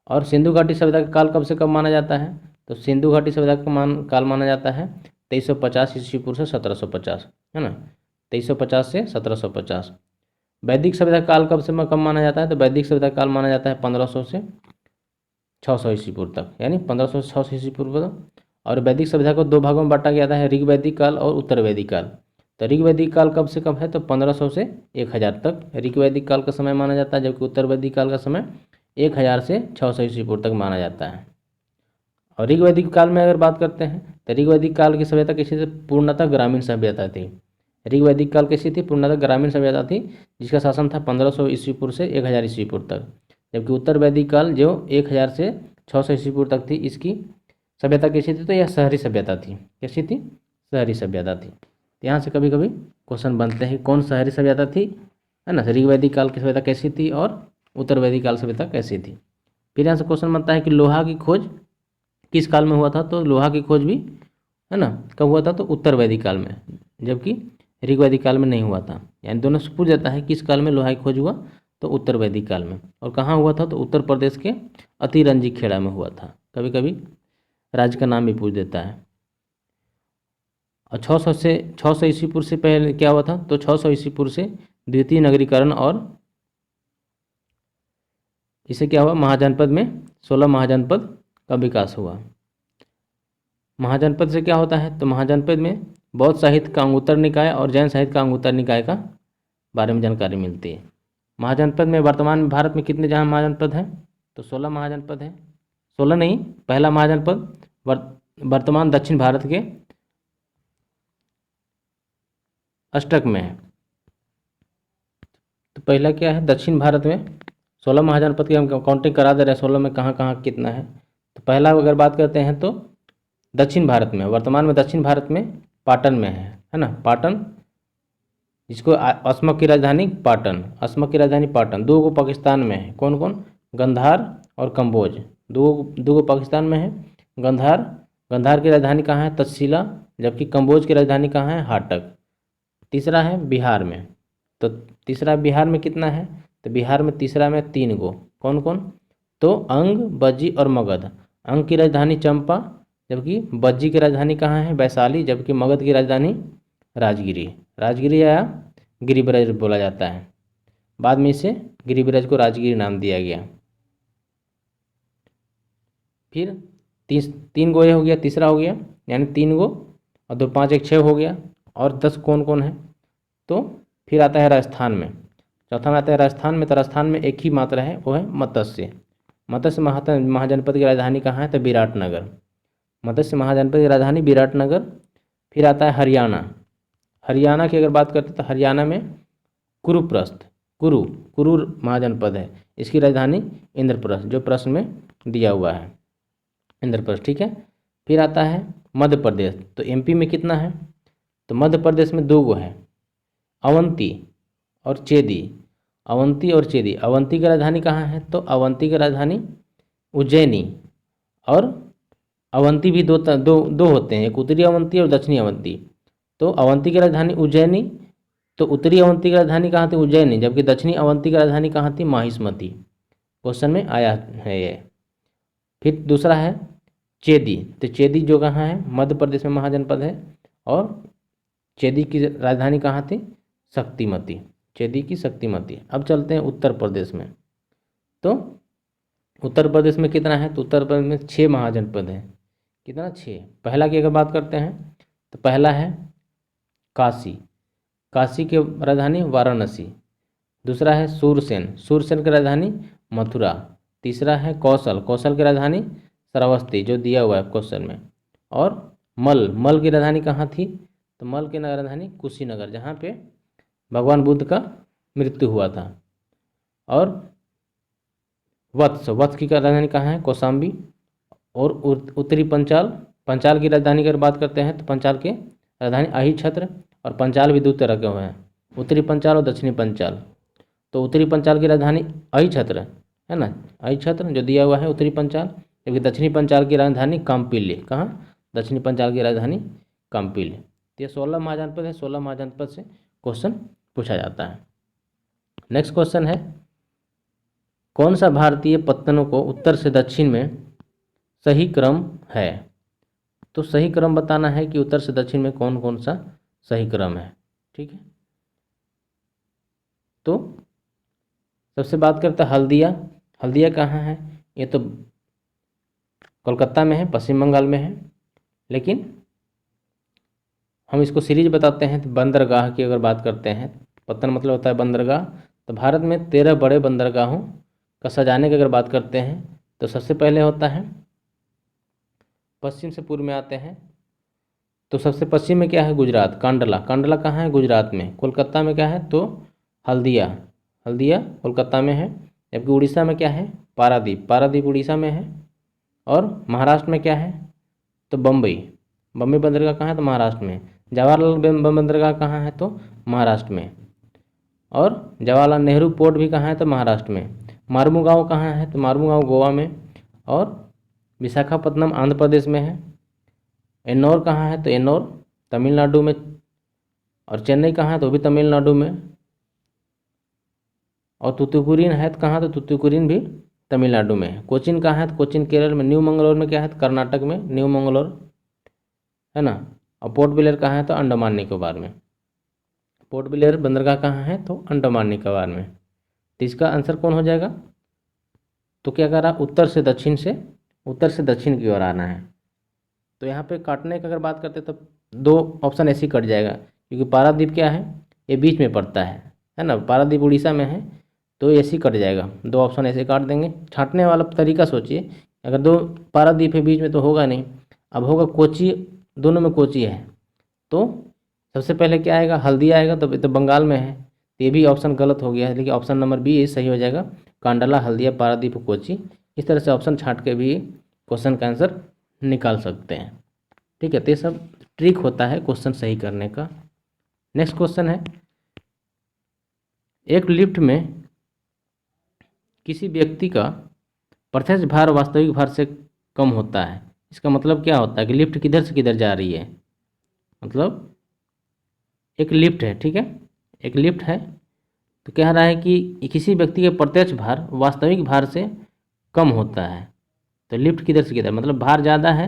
और सिंधु घाटी सभ्यता का काल कब से कब माना जाता है? तो सिंधु घाटी सभ्यता का काल माना जाता है 2350 ईस्वी पूर्व से 1750, है ना। 2350 से 1750। वैदिक सभ्यता काल कब से कब माना जाता है? तो वैदिक सभ्यता काल माना जाता है 1500 से 600 ईस्वी पूर्व तक, यानी 1500 से 600 ईस्वी पूर्व तक। और वैदिक सभ्यता को 2 भागों में बांटा गया था, ऋग वैदिक काल और उत्तर वैदिक काल। तो ऋग वैदिक काल कब से कब है? तो 1500 से 1000 तक ऋग वैदिक काल का समय माना जाता है, जबकि उत्तर वैदिक काल का समय 1000 से 600 ईस्वी पूर्व तक माना जाता है। और ऋग वैदिक काल में अगर बात करते हैं तो ऋग वैदिक काल की सभ्यता कैसी थी? पूर्णतः ग्रामीण सभ्यता थी। ऋग वैदिक काल कैसी थी? पूर्णतः ग्रामीण सभ्यता थी, जिसका शासन था 1500 ईस्वी पूर्व से 1000 ईस्वी पूर्व तक। जबकि उत्तर वैदिक काल जो 1000 से 600 ईस्वी पूर्व तक थी, इसकी सभ्यता कैसी थी? तो यह शहरी सभ्यता थी। कैसी थी? शहरी सभ्यता थी। तो यहाँ से कभी कभी क्वेश्चन बनते हैं, कौन शहरी सभ्यता थी, है ना। ऋग वैदिक काल की सभ्यता कैसी थी और उत्तर वैदिक काल सभ्यता कैसी थी। फिर यहाँ से क्वेश्चन बनता है कि लोहा की खोज किस काल में हुआ था? तो लोहा की खोज भी, है ना, कब हुआ था? तो उत्तर वैदिक काल में, जबकि ऋग वैदिक काल में नहीं हुआ था। यानी दोनों से पूछ जाता है किस काल में लोहा की खोज हुआ? तो उत्तर वैदिक काल में। और कहाँ हुआ था? तो उत्तर प्रदेश के अतिरंजी खेड़ा में हुआ था। कभी कभी राज्य का नाम भी पूछ देता है। और 600 ईस्वी पूर्व से पहले क्या हुआ था? तो 600 ईस्वी पूर्व से द्वितीय नगरीकरण, और इसे क्या हुआ? महाजनपद में 16 महाजनपद का विकास हुआ। महाजनपद से क्या होता है? तो महाजनपद में बौद्ध साहित्य का अंगुत्तर निकाय और जैन साहित्य का अंगुत्तर निकाय का बारे में जानकारी मिलती है। महाजनपद में वर्तमान में भारत में कितने जहाँ महाजनपद हैं? तो 16 महाजनपद हैं। 16 नहीं, पहला महाजनपद वर्तमान दक्षिण भारत के अष्टक में है। तो पहला क्या है? दक्षिण भारत में 16 महाजनपद की हम काउंटिंग करा दे रहे हैं, 16 में कहाँ कहाँ कितना है। तो पहला अगर बात करते हैं तो दक्षिण भारत में, वर्तमान में दक्षिण भारत में पाटन में है ना। पाटन, जिसको असमक की राजधानी पाटन, असमक की राजधानी पाटन। 2 गो पाकिस्तान में है, कौन कौन? गंधार और कंबोज। दो गो पाकिस्तान में है। गंधार की राजधानी कहाँ है? तक्षशिला। जबकि कंबोज की राजधानी कहाँ है? हाटक। तीसरा है बिहार में। तो तीसरा बिहार में कितना है? तो बिहार में तीसरा में 3 गो, कौन कौन? तो अंग, बज्जी और मगध। अंग की राजधानी चंपा, जबकि बज्जी की राजधानी कहाँ है? वैशाली। जबकि मगध की राजधानी राजगिरी या गिरिब्रज बोला जाता है। बाद में इसे गिरिब्रज को राजगिरी नाम दिया गया। फिर 3 गो ये हो गया, तीसरा हो गया, यानी 3 गो और 2 5 1 6 हो गया। और 10 कौन कौन है? तो फिर आता है राजस्थान में, चौथा में आता है राजस्थान में। तो राजस्थान में एक ही मात्रा है, वो है मत्स्य। मत्स्य महाजनपद की राजधानी कहाँ है? तो विराटनगर। मत्स्य महाजनपद की राजधानी विराटनगर। फिर आता है हरियाणा। हरियाणा की अगर बात करते हैं तो हरियाणा में कुरुप्रस्थ, कुरु महाजनपद है, इसकी राजधानी इंद्रप्रस्थ, जो प्रश्न में दिया हुआ है इंद्रप्रस्थ, ठीक है। फिर आता है मध्य प्रदेश। तो एमपी में कितना है, तो मध्य प्रदेश में 2 गो है, अवंती और चेदी। अवंती और चेदी। अवंती की राजधानी कहाँ है, तो अवंती की राजधानी उज्जैनी, और अवंती भी दो होते हैं, एक उत्तरी अवंती और दक्षिणी अवंती। तो अवंती की राजधानी उज्जैनी, तो उत्तरी अवंती की राजधानी कहाँ थी, उज्जैनी, जबकि दक्षिणी अवंती की राजधानी कहाँ थी, माहिष्मती। क्वेश्चन में आया है ये। फिर दूसरा है चेदी। तो चेदी जो कहाँ है, मध्य प्रदेश में महाजनपद है, और चेदी की राजधानी कहाँ थी, शक्तिमती, चेदी की शक्तिमती। अब चलते हैं उत्तर प्रदेश में। तो उत्तर प्रदेश में कितना है, तो उत्तर प्रदेश में 6 महाजनपद हैं। कितना, 6। पहला की अगर बात करते हैं तो पहला है काशी, काशी की राजधानी वाराणसी। दूसरा है सूरसेन, सूरसेन की राजधानी मथुरा। तीसरा है कौशल, कौशल की राजधानी श्रावस्ती, जो दिया हुआ है क्वेश्चन में। और मल, मल की राजधानी कहाँ थी, तो मल की राजधानी कुशीनगर, जहाँ पे भगवान बुद्ध का मृत्यु हुआ था। और वत्स, वत्स की राजधानी कहाँ है, कौशाम्बी। और उत्तरी पंचाल, पंचाल की राजधानी की अगर बात करते हैं तो पंचाल की राजधानी अहिछत्र, और पंचाल भी 2 तरह के हुए हैं, उत्तरी पंचाल और दक्षिणी पंचाल। तो उत्तरी पंचाल की राजधानी अहिछत्र है ना, अहिछत्र जो दिया हुआ है उत्तरी पंचाल, जबकि दक्षिणी पंचाल की राजधानी काम्पिल्य। कहाँ, दक्षिणी पंचाल की राजधानी काम्पिल्य। तो ये 16 महाजनपद है, 16 महाजनपद से क्वेश्चन पूछा जाता है। नेक्स्ट क्वेश्चन है, कौन सा भारतीय पत्तनों को उत्तर से दक्षिण में सही क्रम है। तो सही क्रम बताना है कि उत्तर से दक्षिण में कौन कौन सा सही क्रम है, ठीक है। तो सबसे बात करते हैं हल्दिया। हल्दिया कहाँ है, ये तो कोलकाता में है, पश्चिम बंगाल में है, लेकिन हम इसको सीरीज बताते हैं। तो बंदरगाह की अगर बात करते हैं, पत्तन मतलब होता है बंदरगाह। तो भारत में 13 बड़े बंदरगाहों का सजाने की अगर बात करते हैं तो सबसे पहले होता है, पश्चिम से पूर्व में आते हैं, तो सबसे पश्चिम में क्या है, गुजरात, कांडला। कांडला कहाँ है, गुजरात में। कोलकाता में क्या है, तो हल्दिया, हल्दिया कोलकाता में है। जबकि उड़ीसा में क्या है, पारादीप, पारादीप उड़ीसा में है। और महाराष्ट्र में क्या है, तो बम्बई, बम्बई बंदरगाह कहाँ है, तो महाराष्ट्र में। जवाहरलाल बंदरगाह कहाँ है, तो महाराष्ट्र में। और जवाहरलाल नेहरू पोर्ट भी कहाँ है, तो महाराष्ट्र में। मार्मुगांव कहाँ है, तो मार्मुगांव गोवा में। और विशाखापत्तनम आंध्र प्रदेश में है। एन्नौर कहाँ है, तो एन्नौर तमिलनाडु में। और चेन्नई कहाँ है, तो भी तमिलनाडु में। और तुतुकुरिन है तो कहाँ, तो तुतुकुरिन भी तमिलनाडु में है। कोचिन कहाँ है, तो कोचिन केरल में। न्यू मंगलोर में क्या है, तो कर्नाटक में, न्यू मंगलोर है ना। और पोर्ट ब्लेयर कहाँ है, तो अंडमान निकोबार में। पोर्ट ब्लेयर बंदरगाह कहाँ है, तो अंडमान निकोबार में। तो इसका आंसर कौन हो जाएगा, तो क्या कह रहा, उत्तर से दक्षिण से, उत्तर से दक्षिण की ओर आना है। तो यहाँ पे काटने की अगर बात करते तो 2 ऑप्शन ऐसे ही कट जाएगा, क्योंकि पारादीप क्या है, ये बीच में पड़ता है ना। पारादीप उड़ीसा में है, तो ऐसे ही कट जाएगा, 2 ऑप्शन ऐसे काट देंगे। छाँटने वाला तरीका सोचिए, अगर 2 पारादीप है बीच में तो होगा नहीं। अब होगा कोची, दोनों में कोची है, तो सबसे पहले क्या आएगा, हल्दिया आएगा। तो बंगाल में है, तो ये भी ऑप्शन गलत हो गया है, लेकिन ऑप्शन नंबर बी सही हो जाएगा, कांडला, हल्दिया, पारादीप, कोची। इस तरह से ऑप्शन छाँट के भी क्वेश्चन का आंसर निकाल सकते हैं, ठीक है। तो ये सब ट्रिक होता है क्वेश्चन सही करने का। नेक्स्ट क्वेश्चन है, एक लिफ्ट में किसी व्यक्ति का प्रत्यक्ष भार वास्तविक भार से कम होता है। इसका मतलब क्या होता है कि लिफ्ट किधर से किधर जा रही है, मतलब एक लिफ्ट है, ठीक है, एक लिफ्ट है, तो कह रहा है कि किसी व्यक्ति के प्रत्यक्ष भार वास्तविक भार से कम होता है। तो लिफ्ट किधर से किधर, मतलब भार ज़्यादा है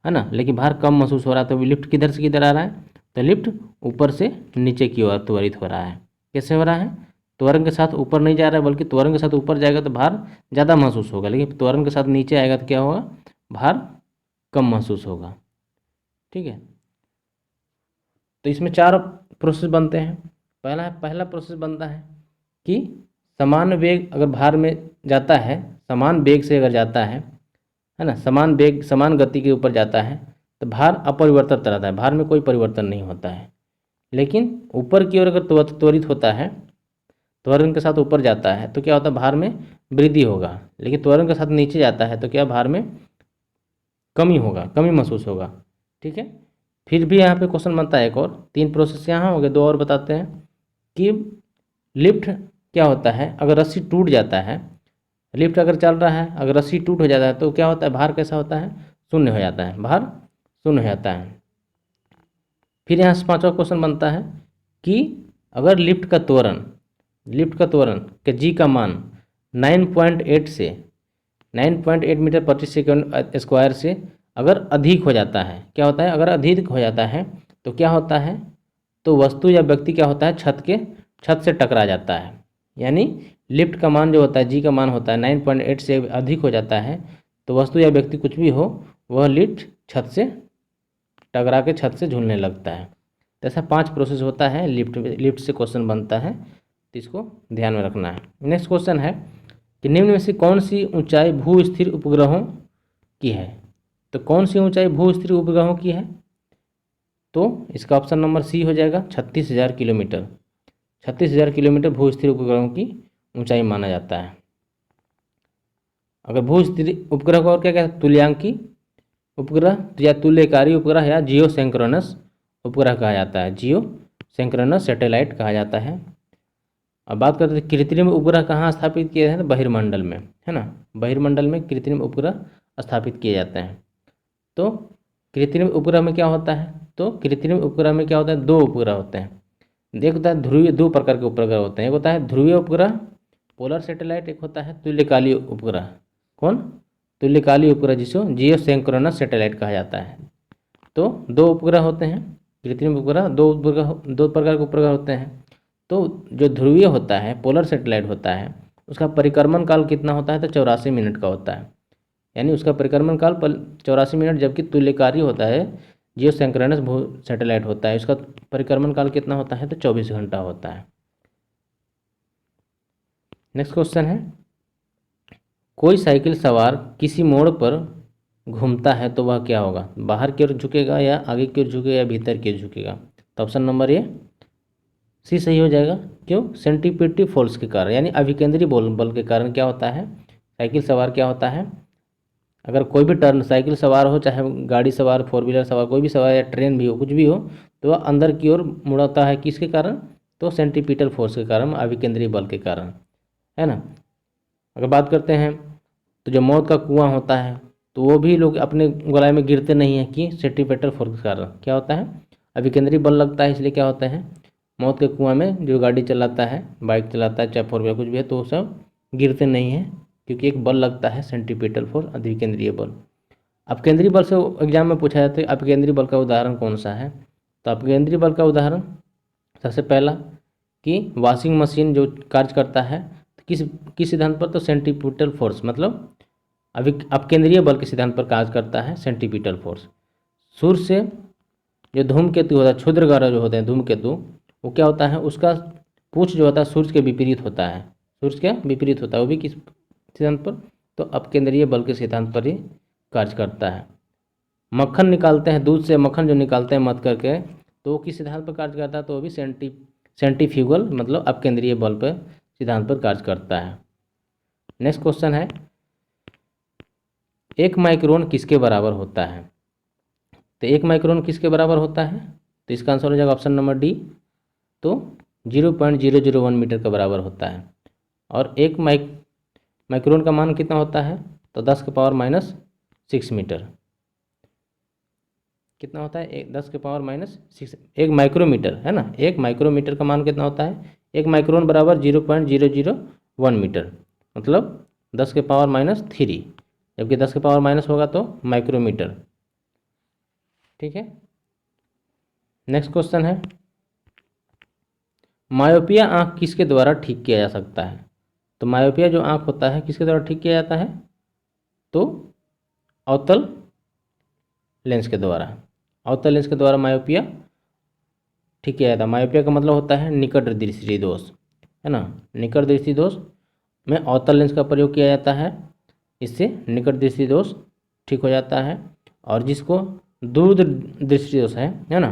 ना, लेकिन भार कम महसूस हो रहा है। तो लिफ्ट किधर से किधर आ रहा है, तो लिफ्ट ऊपर से नीचे की ओर त्वरित हो रहा है। कैसे हो रहा है, त्वरण के साथ ऊपर नहीं जा रहा है, बल्कि त्वरण के साथ ऊपर जाएगा तो भार ज़्यादा महसूस होगा, लेकिन त्वरण के साथ नीचे आएगा तो क्या होगा, भार कम महसूस होगा, ठीक है। तो इसमें 4 प्रोसेस बनते हैं। पहला प्रोसेस बनता है कि समान वेग अगर भार में जाता है, समान वेग से अगर जाता है ना, समान वेग समान गति के ऊपर जाता है, तो भार अपरिवर्तित रहता है, भार में कोई परिवर्तन नहीं होता है। लेकिन ऊपर की ओर अगर त्वरित होता है, त्वरण के साथ ऊपर जाता है तो क्या होता है, भार में वृद्धि होगा। लेकिन त्वरण के साथ नीचे जाता है तो क्या भार में कमी होगा, कमी महसूस होगा। ठीक है, फिर भी यहाँ पे क्वेश्चन बनता है एक और, 3 प्रोसेस यहाँ हो गए, 2 और बताते हैं कि लिफ्ट क्या होता है अगर रस्सी टूट जाता है। लिफ्ट अगर चल रहा है, अगर रस्सी टूट हो जाता है तो क्या होता है, भार कैसा होता है, शून्य हो जाता है, भार शून्य हो जाता है। फिर यहाँ से 5वां क्वेश्चन बनता है कि अगर लिफ्ट का त्वरण के जी का मान 9.8 से 9.8 मीटर प्रति सेकंड स्क्वायर से अगर अधिक हो जाता है, क्या होता है, अगर अधिक हो जाता है तो क्या होता है, तो वस्तु या व्यक्ति क्या होता है, छत से टकरा जाता है। यानी लिफ्ट का मान जो होता है, जी का मान होता है 9.8 से अधिक हो जाता है तो वस्तु या व्यक्ति कुछ भी हो, वह लिफ्ट छत से टकरा के छत से झूलने लगता है। तो ऐसा 5 प्रोसेस होता है, लिफ्ट से क्वेश्चन बनता है, तो इसको ध्यान में रखना है। नेक्स्ट क्वेश्चन है कि निम्न में से कौन सी ऊंचाई भू स्थिर उपग्रहों की है। तो कौन सी ऊंचाई भू स्थिर उपग्रहों की है, तो इसका ऑप्शन नंबर सी हो जाएगा, 36,000 किलोमीटर। 36,000 किलोमीटर भू स्थिर उपग्रहों की ऊंचाई माना जाता है। अगर भू स्थिर उपग्रह को और क्या कहते हैं, तुल्यांकी उपग्रह या तुल्यकारी उपग्रह या जियो सेंक्रोनस उपग्रह कहा जाता है, जियो सेंक्रोनस सैटेलाइट कहा जाता है। अब बात करते हैं कृत्रिम उपग्रह कहाँ स्थापित किए हैं, तो बहिर्मंडल में, है ना, बहिर्मंडल में कृत्रिम उपग्रह स्थापित किए जाते हैं। तो कृत्रिम उपग्रह में क्या होता है, तो कृत्रिम उपग्रह में क्या होता है, 2 उपग्रह होते हैं। एक होता है ध्रुवीय, 2 प्रकार के उपग्रह होते हैं, एक होता है ध्रुवीय उपग्रह पोलर सैटेलाइट, एक होता है तुल्यकालीय उपग्रह। कौन, तुल्यकालीय उपग्रह जिसको जियो सेंक्रोनस सैटेलाइट कहा जाता है। तो 2 उपग्रह होते हैं कृत्रिम उपग्रह, 2 प्रकार के उपग्रह होते हैं। तो जो ध्रुवीय होता है, पोलर सैटेलाइट होता है, उसका परिक्रमण काल कितना होता है, तो 84 मिनट का होता है। यानी उसका परिक्रमण काल 84 मिनट, जबकि तुल्यकारी होता है, जियो सेंक्रोनस सैटेलाइट होता है, उसका परिक्रमण काल कितना होता है, तो 24 घंटा होता है। नेक्स्ट क्वेश्चन है, कोई साइकिल सवार किसी मोड़ पर घूमता है तो वह क्या होगा, बाहर की ओर झुकेगा या आगे की ओर झुकेगा या भीतर की ओर झुकेगा। तो ऑप्शन नंबर ए सी सही हो जाएगा। क्यों, सेंटीपिटी फोर्स के कारण, यानी अभिकेंद्री बल के कारण क्या होता है, साइकिल सवार क्या होता है, अगर कोई भी टर्न साइकिल सवार हो, चाहे गाड़ी सवार, 4 व्हीलर सवार, कोई भी सवार या ट्रेन भी हो, कुछ भी हो, तो वह अंदर की ओर मुड़ाता है, किसके कारण, तो सेंटीपिटल फोर्स के कारण, अभिकेंद्रीय बल के कारण, है ना। अगर बात करते हैं तो जो मौत का कुआं होता है, तो वो भी लोग अपने गोलाई में गिरते नहीं हैं, कि सेंटीपिटल फोर्स के कारण क्या होता है, अभिकेंद्रीय बल लगता है, इसलिए क्या होता है, मौत के कुआं में जो गाड़ी चलाता है, बाइक चलाता है, चाहे 4 व्हीलर कुछ भी है, तो वो सब गिरते नहीं हैं, क्योंकि एक बल लगता है, सेंटीपिटल फोर्स, अभिकेंद्रीय बल। अपकेंद्रीय बल से एग्जाम में पूछा जाता है अपकेंद्रीय बल का उदाहरण कौन सा है। तो अपकेंद्रीय बल का उदाहरण सबसे पहला कि वॉशिंग मशीन जो कार्य करता है, किस सिद्धांत पर, तो सेंटीपिटल फोर्स, मतलब अपकेंद्रीय बल के सिद्धांत पर कार्य करता है, सेंटीपिटल फोर्स। सूर्य से जो धूमकेतु होता है, क्षुद्रग्रह जो होते हैं धूमकेतु, वो क्या होता है, उसका पूछ जो होता है सूर्य के विपरीत होता है, सूर्य के विपरीत होता है, वो भी किस सिद्धांत पर, तो अपकेंद्रीय बल के सिद्धांत पर ही कार्य करता है। मक्खन निकालते हैं, दूध से मक्खन जो निकालते हैं मत करके, तो वो किस सिद्धांत पर कार्य करता है, तो वो भी सेंटीफ्यूगल, मतलब अपकेंद्रीय बल पर सिद्धांत पर कार्य करता है। नेक्स्ट क्वेश्चन है, 1 माइक्रोन किसके बराबर होता है। तो 1 माइक्रोन किसके बराबर होता है, तो इसका आंसर हो जाएगा ऑप्शन नंबर डी, तो 0.001 मीटर के बराबर होता है। और 1 माइक्रोन का मान कितना होता है, तो 10⁻⁻6 मीटर, कितना होता है, 10⁻⁻6, 1 माइक्रोमीटर, है ना, 1 माइक्रोमीटर का मान कितना होता है, 1 माइक्रोन बराबर 0.001 मीटर, मतलब 10⁻⁻3, जबकि 10⁻- होगा तो माइक्रोमीटर। ठीक है। नेक्स्ट क्वेश्चन है, मायोपिया आँख किसके द्वारा ठीक किया जा सकता है। तो मायोपिया जो आँख होता है किसके द्वारा ठीक किया जाता है, तो अवतल लेंस के द्वारा, अवतल लेंस के द्वारा मायोपिया ठीक किया जाता है। मायोपिया का मतलब होता है निकट दृष्टि दोष, है ना, निकट दृष्टि दोष में अवतल लेंस का प्रयोग किया जाता है, इससे निकट दृष्टि दोष ठीक हो जाता है। और जिसको दूर दृष्टि दोष है ना।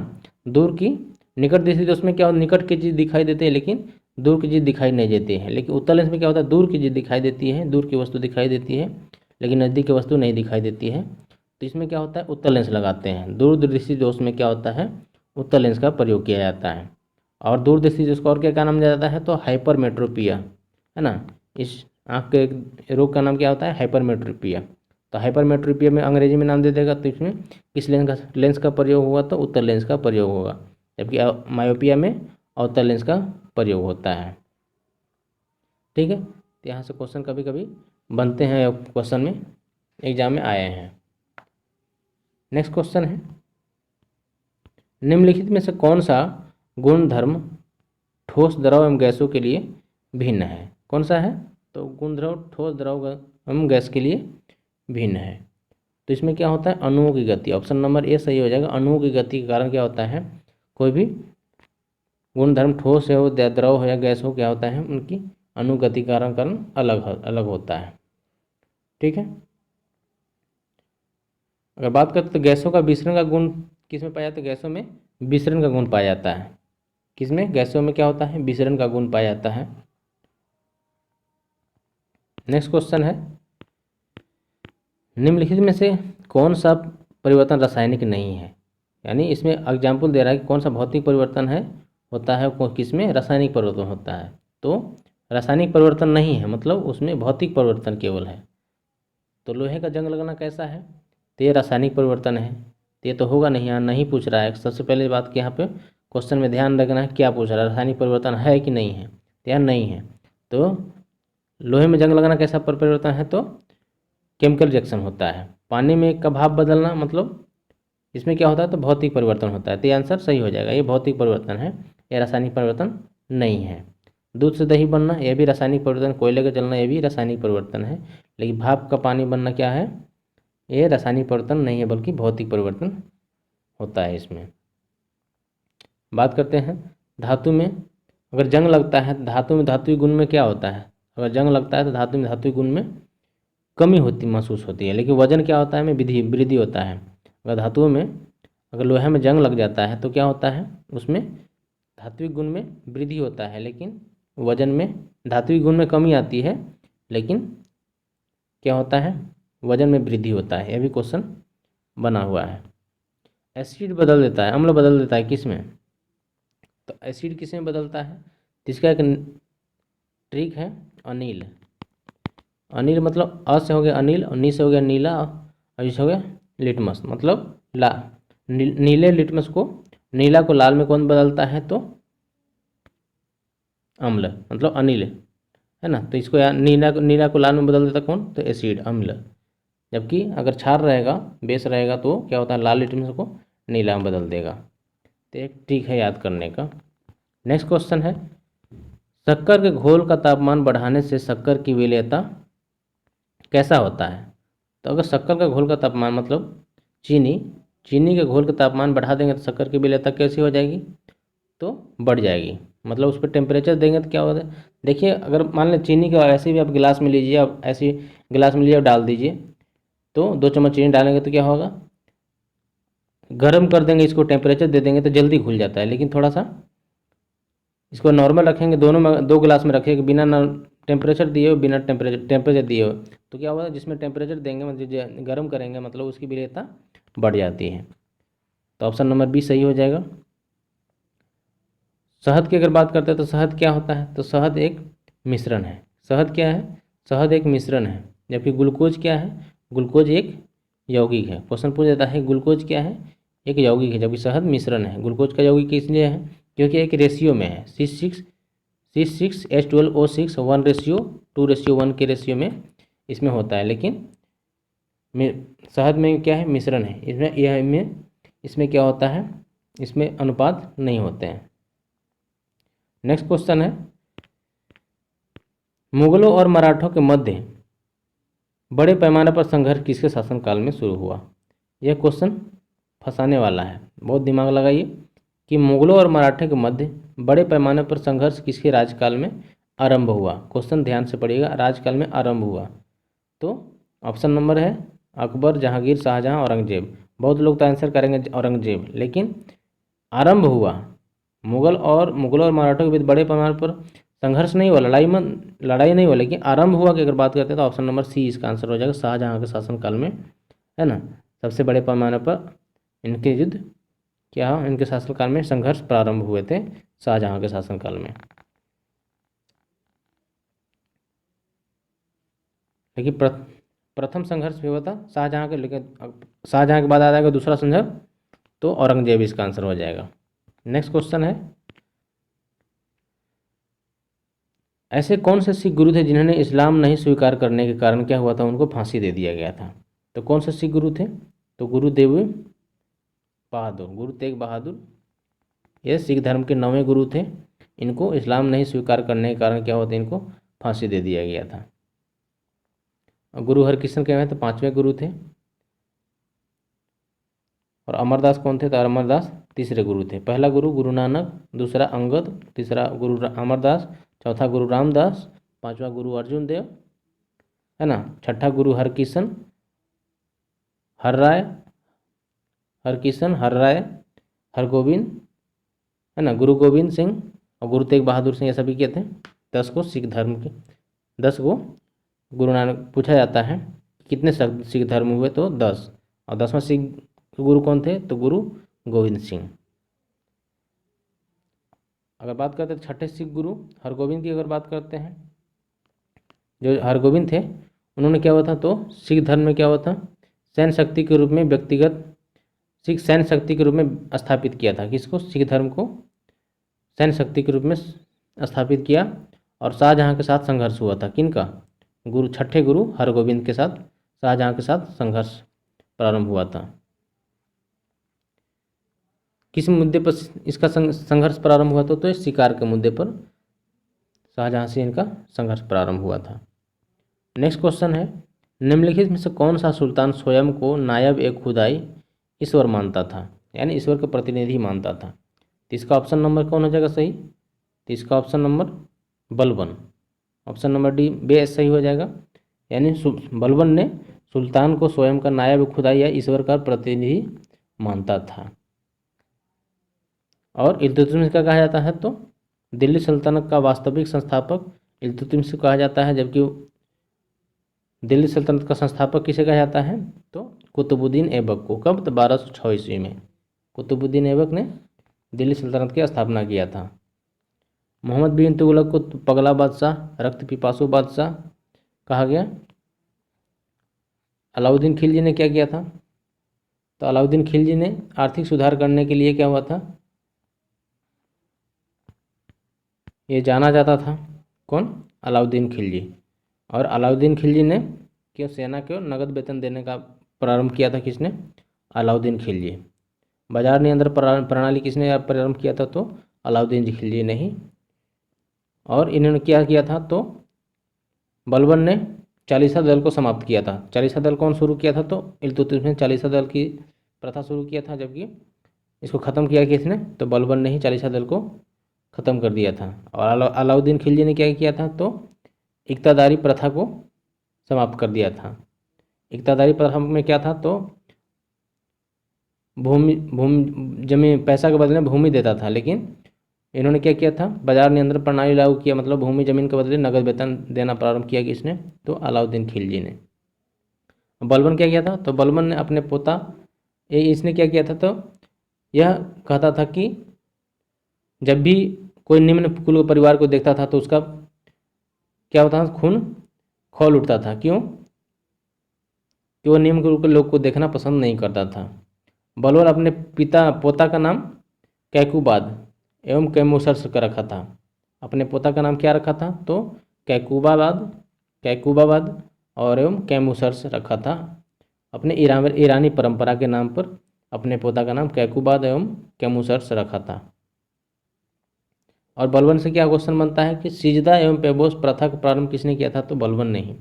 दूर की निकट दृष्टि दोष में क्या होता है, निकट की चीज़ दिखाई देती है लेकिन दूर की चीज़ दिखाई नहीं देती है। लेकिन उत्तर लेंस में क्या होता है, दूर की चीज़ दिखाई देती है, दूर की वस्तु दिखाई देती है लेकिन नज़दीक की वस्तु नहीं दिखाई देती है। तो इसमें क्या होता है, उत्तर लेंस लगाते हैं। दूर दृष्टि दोष में क्या होता है, उत्तर लेंस का प्रयोग किया जाता है। और दूर दृष्टि दोष को और क्या नाम दिया जाता है, तो हाइपरमेट्रोपिया है ना। इस आँख के रोग का नाम क्या होता है, हाइपरमेट्रोपिया। तो हाइपरमेट्रोपिया में अंग्रेजी में नाम दे देगा, तो इसमें किस लेंस का प्रयोग होगा, तो उत्तर लेंस का प्रयोग होगा। जबकि मायोपिया में अवतल लेंस का प्रयोग होता है। ठीक है, तो यहाँ से क्वेश्चन कभी कभी बनते हैं, क्वेश्चन में एग्जाम में आए हैं। नेक्स्ट क्वेश्चन है, निम्नलिखित में से कौन सा गुण धर्म ठोस द्रव एवं गैसों के लिए भिन्न है। कौन सा है, तो गुण द्रव ठोस द्रव एवं गैस के लिए भिन्न है। तो इसमें क्या होता है, अणुओं की गति। ऑप्शन नंबर ए सही हो जाएगा। अणुओं की गति के कारण क्या होता है, कोई भी गुणधर्म ठोस है, वो द्रव हो या गैस हो, क्या होता है, उनकी अनुगति कारण अलग अलग होता है। ठीक है, अगर बात करते तो गैसों का विसरण का गुण किस में पाया जाता है, गैसों में विसरण का गुण पाया जाता है। किसमें, गैसों में क्या होता है, विसरण का गुण पाया जाता है। नेक्स्ट क्वेश्चन है, निम्नलिखित में से कौन सा परिवर्तन रासायनिक नहीं है। यानी इसमें एग्जाम्पल दे रहा है कि कौन सा भौतिक परिवर्तन है होता है, किसमें रासायनिक परिवर्तन होता है। तो रासायनिक परिवर्तन नहीं है, मतलब उसमें भौतिक परिवर्तन केवल है। तो लोहे का जंग लगना कैसा है, तो ये रासायनिक परिवर्तन है। तो ये तो होगा नहीं, यहाँ नहीं पूछ रहा है। सबसे पहले बात कि यहाँ पे क्वेश्चन में ध्यान रखना है क्या पूछ रहा है, रासायनिक परिवर्तन है कि नहीं है। तो यहाँ नहीं है। तो लोहे में जंग लगना कैसा परिवर्तन है, तो केमिकल रिएक्शन होता है। पानी में का भाप बदलना, मतलब इसमें क्या होता है, तो भौतिक परिवर्तन होता है। तो ये आंसर सही हो जाएगा, ये भौतिक परिवर्तन है, ये रासायनिक परिवर्तन नहीं है। दूध से दही बनना, यह भी रासायनिक परिवर्तन। कोयले का जलना, यह भी रासायनिक परिवर्तन है। लेकिन भाप का पानी बनना क्या है, ये रासायनिक परिवर्तन नहीं है, बल्कि भौतिक परिवर्तन होता है इसमें। बात करते हैं धातु में अगर जंग लगता है, धातु में धातुई गुण में क्या होता है, अगर जंग लगता है तो धातु में धातुई गुण में कमी होती महसूस होती है, लेकिन वजन क्या होता है, में वृद्धि होता है। अगर धातुओं में अगर लोहे में जंग लग जाता है तो क्या होता है, उसमें धात्विक गुण में वृद्धि होता है, लेकिन वजन में धात्विक गुण में कमी आती है, लेकिन क्या होता है, वजन में वृद्धि होता है। यह भी क्वेश्चन बना हुआ है। एसिड बदल देता है, अम्ल बदल देता है किस में, तो एसिड किस में बदलता है, तो इसका एक ट्रिक है अनिल। अनिल मतलब अ से हो गया अनिल और नी से हो गया नीला और इस हो गया लिटमस, मतलब नीले लिटमस को, नीला को लाल में कौन बदलता है, तो अम्ल, मतलब अनिल है ना। तो इसको नीला को लाल में बदल देता कौन, तो एसिड, अम्ल। जबकि अगर क्षार रहेगा, बेस रहेगा, तो क्या होता है, लाल लिटमस को नीला में बदल देगा। तो एक ट्रिक है याद करने का। नेक्स्ट क्वेश्चन है, शक्कर के घोल का तापमान बढ़ाने से शक्कर की विलेयता कैसा होता है। तो अगर शक्कर का घोल का तापमान, मतलब चीनी के घोल का तापमान बढ़ा देंगे तो शक्कर की विलेयता कैसी हो जाएगी, तो बढ़ जाएगी। मतलब उस पर टेम्परेचर देंगे तो क्या होता है, देखिए अगर मान लें चीनी का ऐसे भी आप गिलास में लीजिए, आप ऐसे गिलास में लीजिए और डाल दीजिए, तो 2 चम्मच चीनी डालेंगे तो क्या होगा, गर्म कर देंगे, इसको टेम्परेचर दे देंगे तो जल्दी घुल जाता है। लेकिन थोड़ा सा इसको नॉर्मल रखेंगे, दोनों में 2 गिलास में रखेंगे, बिना टेम्परेचर दिए हो, बिना टेम्परेचर दिए हो, तो क्या होगा, जिसमें टेम्परेचर देंगे मतलब गर्म करेंगे, मतलब उसकी विलेयता बढ़ जाती है। तो ऑप्शन नंबर बी सही हो जाएगा। शहद की अगर बात करते हैं तो शहद क्या होता है, तो शहद एक मिश्रण है। शहद क्या है, शहद एक मिश्रण है। जबकि ग्लूकोज क्या है, ग्लूकोज एक यौगिक है। क्वेश्चन पूछ देता है ग्लूकोज क्या है, एक यौगिक है, जबकि शहद मिश्रण है। ग्लूकोज का यौगिक इसलिए है क्योंकि एक रेशियो में है, C6H12O6 1:2:1 के रेशियो में इसमें होता है। लेकिन शहद में क्या है, मिश्रण है, इसमें क्या होता है, इसमें अनुपात नहीं होते हैं। नेक्स्ट क्वेश्चन है, मुगलों और मराठों के मध्य बड़े पैमाने पर संघर्ष किसके शासनकाल में शुरू हुआ। यह क्वेश्चन फंसाने वाला है, बहुत दिमाग लगाइए कि मुगलों और मराठों के मध्य बड़े पैमाने पर संघर्ष किसके राज्यकाल में आरंभ हुआ। क्वेश्चन ध्यान से पढ़िएगा, राज्यकाल में आरंभ हुआ। तो ऑप्शन नंबर है अकबर, जहांगीर, शाहजहां, औरंगजेब। बहुत लोग तो आंसर करेंगे औरंगजेब, लेकिन आरंभ हुआ मुगलों और मराठों के बीच बड़े पैमाने पर संघर्ष नहीं हुआ, लड़ाई नहीं हुआ, लेकिन आरंभ हुआ कि अगर बात करते हैं तो ऑप्शन नंबर सी इसका आंसर हो जाएगा, शाहजहाँ के शासनकाल में, है ना। सबसे बड़े पैमाने पर इनके युद्ध क्या इनके शासनकाल में संघर्ष प्रारंभ हुए थे, शाहजहाँ के शासनकाल में। लेकिन प्रथम संघर्ष भी हुआ था शाहजहाँ के, लेकिन शाहजहाँ के बाद आ जाएगा दूसरा संघर्ष, तो औरंगजेब इसका आंसर हो जाएगा। नेक्स्ट क्वेश्चन है, ऐसे कौन से सिख गुरु थे जिन्होंने इस्लाम नहीं स्वीकार करने के कारण क्या हुआ था, उनको फांसी दे दिया गया था। तो कौन से सिख गुरु थे, तो गुरु तेग बहादुर, ये सिख धर्म के 9वें गुरु थे। इनको इस्लाम नहीं स्वीकार करने के कारण क्या हुआ था, इनको फांसी दे दिया गया था। और गुरु हरकृष्ण क्या हुए तो 5वें गुरु थे। और अमरदास कौन थे, तो अमरदास तीसरे गुरु थे। पहला गुरु गुरु नानक, दूसरा अंगद, तीसरा गुरु अमरदास, चौथा गुरु रामदास, पांचवा गुरु अर्जुन देव, है ना, छठा गुरु हरकिशन हरराय हरगोविंद, है ना, गुरु गोविंद सिंह और गुरु तेग बहादुर सिंह, ये सभी क्या थे, 10 को सिख धर्म के 10 को गुरु नानक। पूछा जाता है कितने सिख धर्म हुए, तो 10। और 10वां सिख गुरु कौन थे, तो गुरु गोविंद सिंह। अगर बात करते हैं छठे सिख गुरु हरगोविंद की, अगर बात करते हैं, जो हरगोविंद थे उन्होंने क्या हुआ था, तो सिख धर्म में क्या हुआ था, सैन्य शक्ति के रूप में सिख सैन्य शक्ति के रूप में स्थापित किया था। किसको, सिख धर्म को सैन्य शक्ति के रूप में स्थापित किया। और शाहजहाँ के साथ संघर्ष हुआ था, किनका, छठे गुरु हरगोविंद के साथ शाहजहाँ के साथ संघर्ष प्रारंभ हुआ था। किस मुद्दे पर इसका संघर्ष प्रारंभ हुआ था, तो इस शिकार के मुद्दे पर शाहजहाँ से इनका संघर्ष प्रारंभ हुआ था। नेक्स्ट क्वेश्चन है, निम्नलिखित में से कौन सा सुल्तान स्वयं को नायब ए खुदाई ईश्वर मानता था, यानी ईश्वर का प्रतिनिधि मानता था। तो इसका ऑप्शन नंबर कौन हो जाएगा सही, तो इसका option number Balban, option number D बे सही हो जाएगा। यानी बलबन ने सुल्तान को स्वयं का नायब खुदाई या ईश्वर का प्रतिनिधि मानता था। और इल्तुतमिश का कहा जाता है, तो दिल्ली सल्तनत का वास्तविक संस्थापक इल्तुतमिश को कहा जाता है, जबकि दिल्ली सल्तनत का संस्थापक किसे कहा जाता है, तो कुतुबुद्दीन ऐबक को। कब, तो 1206 ईस्वी में कुतुबुद्दीन ऐबक ने दिल्ली सल्तनत की स्थापना किया था। मोहम्मद बिन तुगलक को पगला बादशाह, रक्त पिपासु बादशाह कहा गया। अलाउद्दीन खिलजी ने क्या किया था, तो अलाउद्दीन खिलजी ने आर्थिक सुधार करने के लिए क्या हुआ था, ये जाना जाता था, कौन, अलाउद्दीन खिलजी। और अलाउद्दीन खिलजी ने क्यों सेना को नगद वेतन देने का प्रारंभ किया था, किसने, अलाउद्दीन खिलजी। बाजार नियंत्रण प्रणाली किसने प्रारंभ किया था, तो अलाउद्दीन खिलजी ने ही। और इन्होंने क्या किया था, तो बलबन ने चालीसा दल को समाप्त किया था। चालीसा दल कौन शुरू किया था, तो इल्तुतमिश ने चालीसा दल की प्रथा शुरू किया था, जबकि इसको ख़त्म किया किसने, तो बलबन ने ही चालीसा दल को ख़त्म कर दिया था। और अलाउद्दीन खिलजी ने क्या किया था, तो इक्तादारी प्रथा को समाप्त कर दिया था। इक्तादारी प्रथा में क्या था, तो भूमि जमीन पैसा के बदले भूमि देता था, लेकिन इन्होंने क्या किया था, बाजार नियंत्रण प्रणाली लागू किया, मतलब भूमि जमीन के बदले नगद वेतन देना प्रारंभ किया किसने, तो अलाउद्दीन खिलजी ने। बलबन क्या किया था, तो बलबन ने अपने पोता इसने क्या किया था, तो यह कहता था कि जब भी कोई निम्न कुल परिवार को देखता था तो उसका क्या होता था, खून खौल उठता था। क्यों, कि वो निम्न कुल के लोग को देखना पसंद नहीं करता था। बलबन अपने पोता का नाम कैकुबाद एवं कैमुसर्स का रखा था। अपने पोता का नाम क्या रखा था, तो कैकुबाबाद और एवं कैमुसर्स रखा था। अपने ईरानी परंपरा के नाम पर अपने पोता का नाम कैकुबाद एवं कैमुसर्स रखा था। और बलबन से क्या क्वेश्चन बनता है कि सिजदा एवं पैबोस प्रथा का प्रारंभ किसने किया था, तो बलबन ने ही।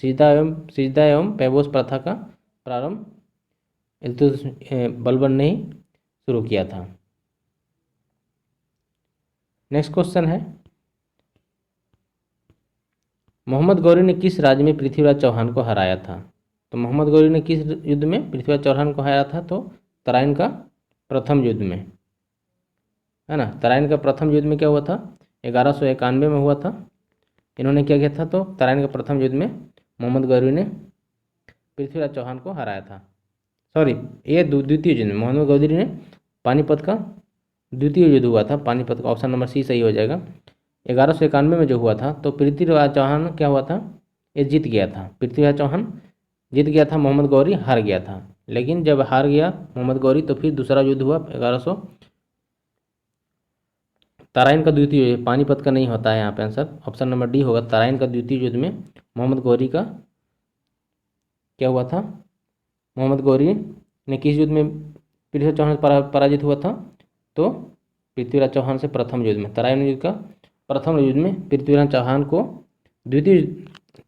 सिजदा एवं पैबोस प्रथा का प्रारंभ बलबन ने ही शुरू किया था। नेक्स्ट क्वेश्चन है, मोहम्मद गौरी ने किस राज्य में पृथ्वीराज चौहान को हराया था। तो मोहम्मद गौरी ने किस युद्ध में पृथ्वीराज चौहान को हराया था? तो तराइन का प्रथम युद्ध में, है ना। तराइन का प्रथम युद्ध में क्या हुआ था? 1191 में हुआ था। इन्होंने क्या किया था? तो तराइन का प्रथम युद्ध में मोहम्मद गौरी ने पृथ्वीराज चौहान को हराया था। सॉरी, ये द्वितीय युद्ध में मोहम्मद गौरी ने पानीपत का द्वितीय युद्ध हुआ था। पानीपत का ऑप्शन नंबर सी सही हो जाएगा। 1191 में जो हुआ था तो पृथ्वीराज चौहान क्या हुआ था? ये जीत गया था। पृथ्वीराज चौहान जीत गया था, मोहम्मद गौरी हार गया था। लेकिन जब हार गया मोहम्मद गौरी तो फिर दूसरा युद्ध हुआ 1100। तराइन का द्वितीय युद्ध, पानीपत का नहीं होता है यहाँ पे आंसर, ऑप्शन नंबर डी होगा। तराइन का द्वितीय युद्ध में मोहम्मद गौरी का क्या हुआ था? मोहम्मद गौरी ने किस युद्ध में पृथ्वीराज चौहान से पराजित हुआ था? तो पृथ्वीराज चौहान से प्रथम युद्ध में, तराइन युद्ध का प्रथम युद्ध में पृथ्वीराज चौहान को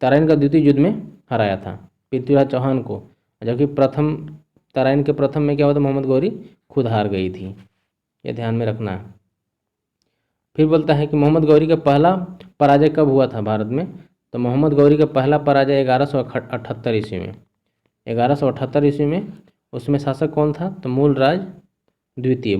तराइन का द्वितीय युद्ध में हराया था पृथ्वीराज चौहान को, जबकि तराइन के प्रथम में क्या हुआ था? मोहम्मद गौरी खुद हार गई थी। ये ध्यान में रखना है। फिर बोलता है कि मोहम्मद गौरी का पहला पराजय कब हुआ था भारत में? तो मोहम्मद गौरी का पहला पराजय 1178 ईस्वी में। 1178 ईस्वी में उसमें शासक कौन था? तो मूलराज द्वितीय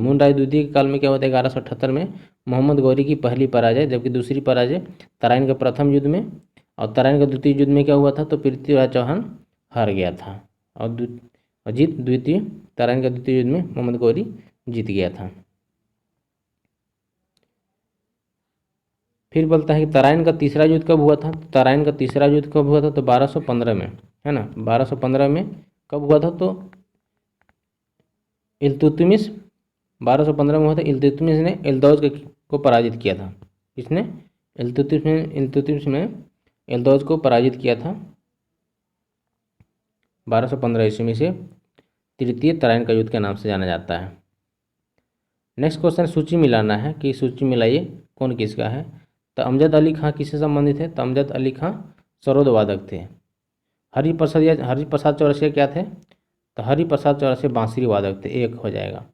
के काल में क्या हुआ था? 1178 में मोहम्मद गौरी की पहली पराजय, जबकि दूसरी पराजय तराइन के प्रथम युद्ध में, और तराइन के द्वितीय युद्ध में क्या हुआ था? तो पृथ्वीराज चौहान हार गया था और तराइन के द्वितीय युद्ध में मोहम्मद गौरी जीत गया था। फिर बोलता है कि तराइन का तीसरा युद्ध कब हुआ था? तराइन का तीसरा युद्ध कब हुआ था? तो 1215 में, है ना। 1215 में कब हुआ था? तो इल्तुतमिश 1215 में हुआ था। इल्तुतमिश ने एल्दौज को पराजित किया था। किसने? इल्तुतमिश ने एल्दौज को पराजित किया था 1215 ईस्वी में। से तृतीय तराइन का युद्ध के नाम से जाना जाता है। नेक्स्ट क्वेश्चन सूची मिलाना है कि सूची मिलाइए कौन किसका है। तो अमजद अली खां किससे संबंधित है? तो अमजद अली खां सरोद वादक थे। हरिप्रसाद चौरसिया क्या थे? तो हरिप्रसाद चौरसिया बांसुरी वादक थे, एक हो जाएगा।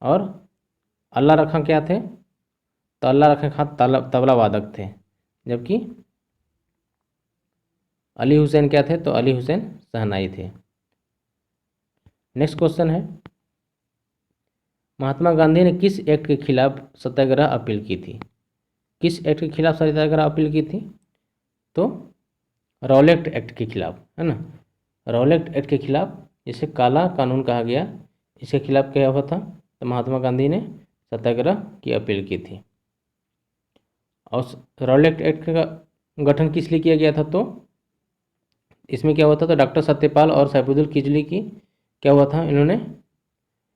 और अल्लाह रखा क्या थे? तो अल्लाह रखा खां तबला वादक थे। जबकि अली हुसैन क्या थे? तो अली हुसैन शहनाई थे। नेक्स्ट क्वेश्चन है, महात्मा गांधी ने किस एक्ट के खिलाफ सत्याग्रह अपील की थी? किस एक्ट के खिलाफ सत्याग्रह अपील की थी? तो रॉलेट एक्ट के खिलाफ, है ना। रॉलेट एक्ट के खिलाफ, जिसे काला कानून कहा गया, इसके खिलाफ क्या हुआ था? तो महात्मा गांधी ने सत्याग्रह की अपील की थी। और रॉलेट एक्ट का गठन किस लिए किया गया था? तो इसमें क्या हुआ था? तो डॉक्टर सत्यपाल और सैफुद्दीन किजली की क्या हुआ था? इन्होंने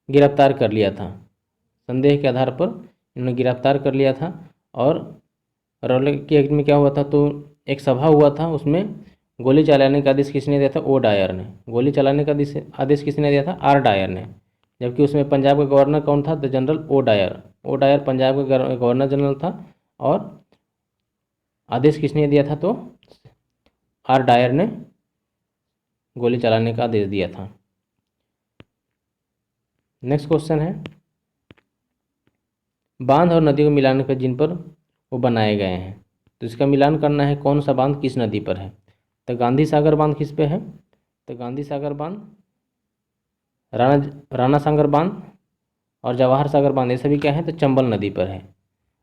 गिरफ्तार कर लिया था। संदेह के आधार पर इन्होंने गिरफ्तार कर लिया था। और रॉलेट के एक्ट में क्या हुआ था? तो एक सभा हुआ था, उसमें गोली चलाने का आदेश किसने दिया था? ओ डायर ने। गोली चलाने का आदेश किसने दिया था? आर डायर ने। जबकि उसमें पंजाब का गवर्नर कौन था? तो general O Dyer. O Dyer Punjab का गवर्नर जनरल था। और आदेश किसने दिया था? तो आर डायर ने गोली चलाने का आदेश दिया था। नेक्स्ट क्वेश्चन है, बांध और नदी को मिलाने पर जिन पर वो बनाए गए हैं, तो इसका मिलान करना है। कौन सा बांध किस नदी पर है? तो गांधी सागर बांध किस पे है? तो गांधी सागर बांध, राणा सागर बांध और जवाहर सागर बांध, ये सभी क्या है? तो चंबल नदी पर है।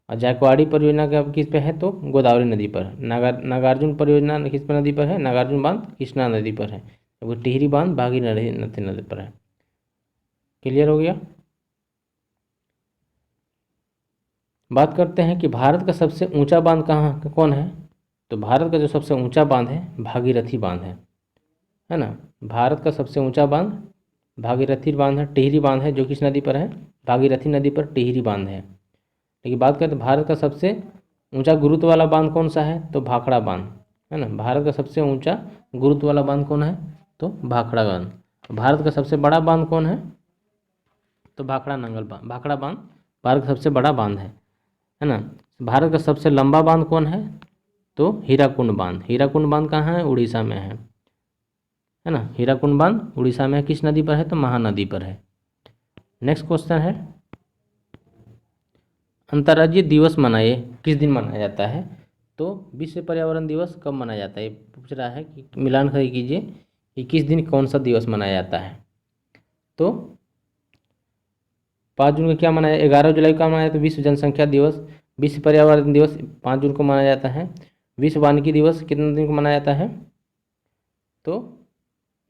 और जायकवाड़ी परियोजना का किस पे है? तो गोदावरी नदी पर। नागार्जुन परियोजना किस पर नदी पर है? नागार्जुन बांध कृष्णा नदी पर है। तो टिहरी बांध भागीरथी नदी पर है। क्लियर हो गया। बात करते हैं कि भारत का सबसे ऊंचा बांध कौन है? तो भारत का जो सबसे ऊंचा बांध है भागीरथी बांध है ना। भारत का सबसे ऊंचा बांध भागीरथी बांध है। टिहरी बांध है जो किस नदी पर है? भागीरथी नदी पर टिहरी बांध है। लेकिन बात करें तो भारत का सबसे ऊंचा गुरुत्व वाला बांध कौन सा है? तो भाखड़ा बांध, है ना। भारत का सबसे ऊंचा गुरुत्व वाला बांध कौन है? तो भाखड़ा बांध। भारत का सबसे बड़ा बांध कौन है? तो भाखड़ा बांध भारत का सबसे बड़ा बांध है ना। भारत का सबसे लंबा बांध कौन है? तो हीराकुंड बांध। हीराकुंड बांध कहाँ है? उड़ीसा में है ना। हीराकुंड बांध उड़ीसा में है। किस नदी पर है? तो महानदी पर है। नेक्स्ट क्वेश्चन है, अंतर्राज्यीय दिवस मनाइए किस दिन मनाया जाता है? तो विश्व पर्यावरण दिवस कब मनाया जाता है? पूछ रहा है कि मिलान कीजिए कि किस दिन कौन सा दिवस मनाया जाता है। तो 5 जून को क्या मनाया, 11 जुलाई को क्या मनाया जाता है, विश्व जनसंख्या दिवस। विश्व पर्यावरण दिवस 5 जून को मनाया जाता है। विश्व वानिकी दिवस कितने दिन को मनाया जाता है, तो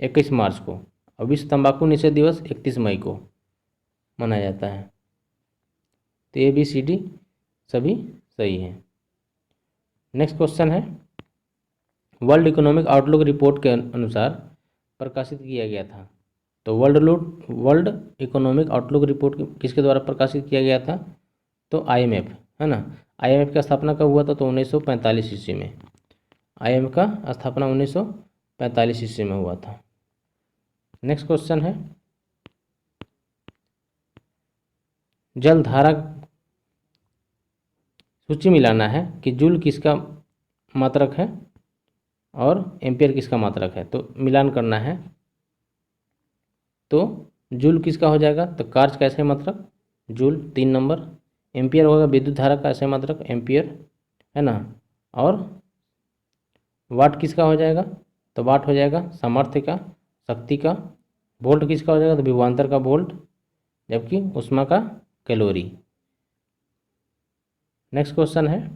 21 मार्च को। और विश्व तंबाकू निषेध दिवस 31 मई को मनाया जाता है। तो ABCD सभी सही है। नेक्स्ट क्वेश्चन है, वर्ल्ड इकोनॉमिक आउटलुक रिपोर्ट के अनुसार प्रकाशित किया गया था। तो वर्ल्ड इकोनॉमिक आउटलुक रिपोर्ट किसके द्वारा प्रकाशित किया गया था, तो IMF, है ना। IMF का स्थापना कब हुआ था, तो 1945 ईस्वी में। IMF का स्थापना 1945 ईस्वी में हुआ था। नेक्स्ट क्वेश्चन है, जलधारा सूची मिलाना है कि जूल किसका मात्रक है और एम्पियर किसका मात्रक है। तो मिलान करना है, तो जूल किसका हो जाएगा, तो कार्य का ऐसे मात्रक जूल 3 नंबर, एम्पियर होगा विद्युत धारा का ऐसे मात्रक एम्पियर, है ना। और वाट किसका हो जाएगा, तो वाट हो जाएगा सामर्थ्य का, शक्ति का। वोल्ट किसका हो जाएगा, तो विभवांतर का वोल्ट, जबकि ऊष्मा का कैलोरी। नेक्स्ट क्वेश्चन है,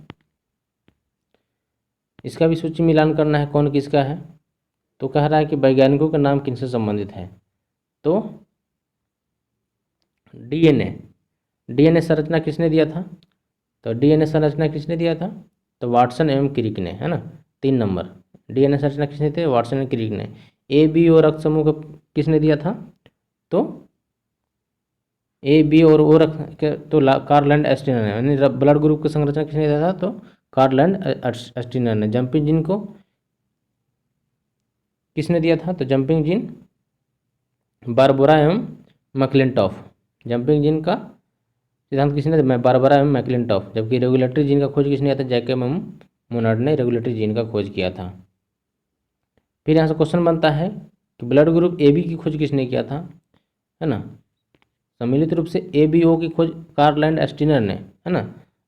इसका भी सूची मिलान करना है कौन किसका है। तो कह रहा है कि वैज्ञानिकों का नाम किनसे संबंधित है, तो डीएनए संरचना किसने दिया था, तो डीएनए संरचना किसने दिया था, तो वाटसन एवं क्रिक ने, है ना। 3 नंबर, डीएनए संरचना किसने थे, वाटसन एवं क्रिक ने। AB और रक्त समूह को किसने दिया था, तो AB और O रक्त तो कार्ल एंड एस्टिनर ने, यानी ब्लड ग्रुप की संरचना किसने दिया था, तो कार्ल एंड एस्टिनर ने। जंपिंग जीन को किसने दिया था, तो जंपिंग जीन बारबोरा एवं मैक्लिंटॉफ। जंपिंग जीन का सिद्धांत किसने दिया, बारबरा एवं मैक्लिंटॉफ। जबकि रेगुलेटरी जीन का खोज किसने किया था, जैकब एवं मोनार्ड ने रेगुलेटरी जीन का खोज किया था। फिर यहाँ से क्वेश्चन बनता है कि ब्लड ग्रुप AB की खोज किसने किया था, है ना। सम्मिलित रूप से ABO की खोज कार्ल एंड एस्टिनर ने, है ना।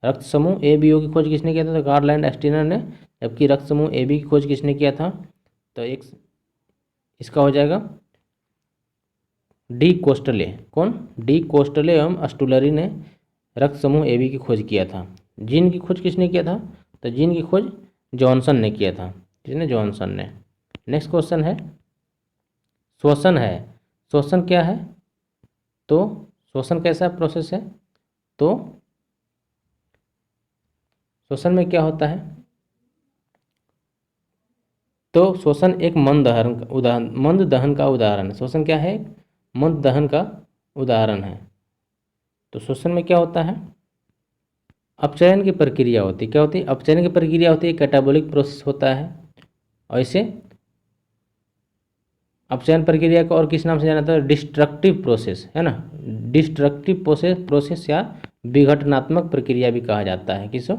रक्त समूह ABO की खोज किसने किया था, तो कार्ल एंड एस्टिनर ने। जबकि रक्त समूह AB की खोज किसने किया था, तो एक इसका हो जाएगा डी कोस्टले। कौन, डी कोस्टले एवं अस्टुलरी ने रक्त समूह AB की खोज किया था। जीन की खोज किसने किया था, तो जीन की खोज जॉनसन ने किया था। किसने, जॉनसन ने। नेक्स्ट क्वेश्चन है, श्वसन है। श्वसन क्या है, तो श्वसन कैसा प्रोसेस है, तो श्वसन में क्या होता है, तो श्वसन एक मंद दहन का उदाहरण है। श्वसन क्या है, मंद दहन का उदाहरण है। तो श्वसन में क्या होता है, अपचयन की प्रक्रिया होती है। क्या होती है, अपचयन की प्रक्रिया होती है, कैटाबॉलिक प्रोसेस होता है। और इसे अपचयन प्रक्रिया को और किस नाम से जाना जाता है, डिस्ट्रक्टिव प्रोसेस, है ना। डिस्ट्रक्टिव प्रोसेस या विघटनात्मक प्रक्रिया भी कहा जाता है। किस,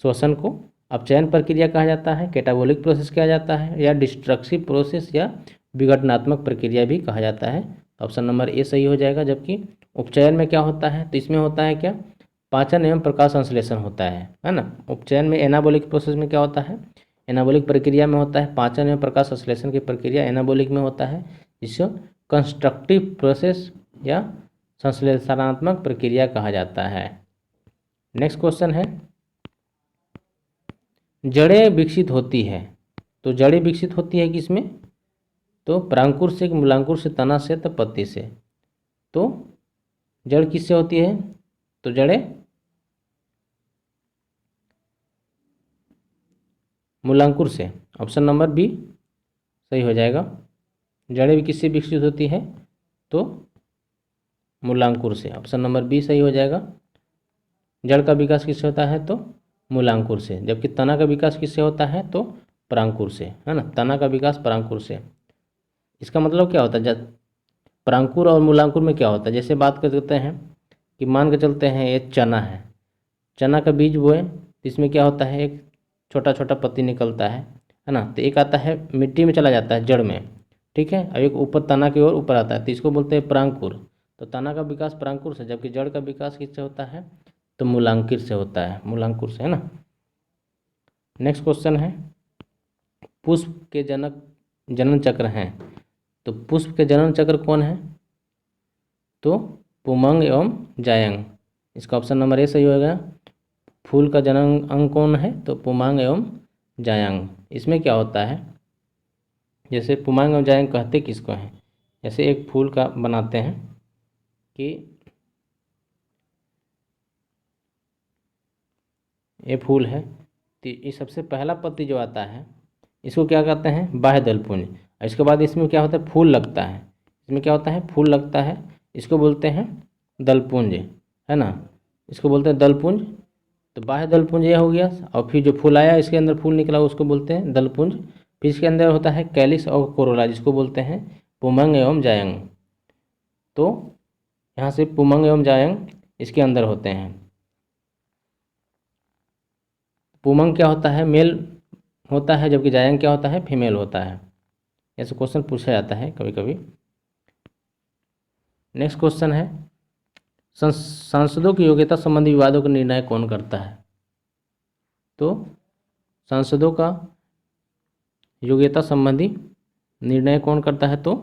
श्वसन को अपचयन प्रक्रिया कहा जाता है, कैटाबॉलिक प्रोसेस कहा जाता है, या डिस्ट्रक्टिव प्रोसेस या विघटनात्मक प्रक्रिया भी कहा जाता है। ऑप्शन नंबर A सही हो जाएगा। जबकि उपचयन में क्या होता है, तो इसमें होता है क्या, पाचन एवं प्रकाश संश्लेषण होता है ना। उपचयन में एनाबॉलिक प्रोसेस में क्या होता है, एनाबॉलिक प्रक्रिया में होता है पाचन एवं प्रकाश संश्लेषण की प्रक्रिया एनाबॉलिक में होता है, जिसे कंस्ट्रक्टिव प्रोसेस या संश्लेषणात्मक प्रक्रिया कहा जाता है। नेक्स्ट क्वेश्चन है, जड़ें विकसित होती है। तो जड़ें विकसित होती है किसमें, तो परांकुर से, मूलांकुर से, तना से, तो पत्ती से। तो जड़ किससे होती है, तो जड़ें मूलांकुर से। ऑप्शन नंबर B सही हो जाएगा। जड़ें भी किससे विकसित होती है, तो मूलांकुर से। ऑप्शन नंबर B सही हो जाएगा। जड़ का विकास किससे होता है, तो मूलांकुर से। जबकि तना का विकास किससे होता है, तो परांकुर से, है ना। तना का विकास परांकुर से। इसका मतलब क्या होता है, जब परांकुर और मूलांकुर में क्या होता है, जैसे बात करते हैं कि मान के चलते हैं ये चना है, चना का बीज बोए तो इसमें क्या होता है, एक छोटा छोटा पत्ती निकलता है ना। तो एक आता है मिट्टी में चला जाता है जड़ में, ठीक है, और एक ऊपर तना की ओर ऊपर आता है, तो इसको बोलते हैं परांकुर। तो तना का विकास परांकुर से, जबकि जड़ का विकास किससे होता है, तो मूलांकिर से होता है, मूलांकुर से, है ना। नेक्स्ट क्वेश्चन है, पुष्प के जनक जनन चक्र हैं, तो पुष्प के जनन चक्र कौन है? तो पुमंग एवं जायंग। इसका ऑप्शन नंबर ए सही होगा। फूल का जनन अंग कौन है? तो पुमांग एवं जायंग। इसमें क्या होता है, जैसे पुमांग एवं जायंग कहते किसको हैं? जैसे एक फूल का बनाते हैं कि ये फूल है, तो ये सबसे पहला पत्ती जो आता है इसको क्या कहते हैं? बाह्य दलपुंज। इसके बाद इसमें क्या होता है? फूल लगता है। इसमें क्या होता है? फूल लगता है। इसको बोलते हैं दलपुंज, है ना, इसको बोलते हैं दलपुंज। तो बाह्य दलपुंज यह हो गया, और फिर जो फूल आया इसके अंदर फूल निकला उसको बोलते हैं दलपुंज। फिर इसके अंदर होता है कैलिक्स और कोरोला, जिसको बोलते हैं पुमंग एवं जायंग। तो यहाँ से पुमंग एवं जायंग इसके अंदर होते हैं। पुमंग क्या होता है? मेल होता है, जबकि जायंग क्या होता है? फीमेल होता है। ऐसे क्वेश्चन पूछा जाता है कभी कभी। नेक्स्ट क्वेश्चन है, सांसदों की योग्यता संबंधी विवादों का निर्णय कौन करता है? तो सांसदों का योग्यता संबंधी निर्णय कौन करता है? तो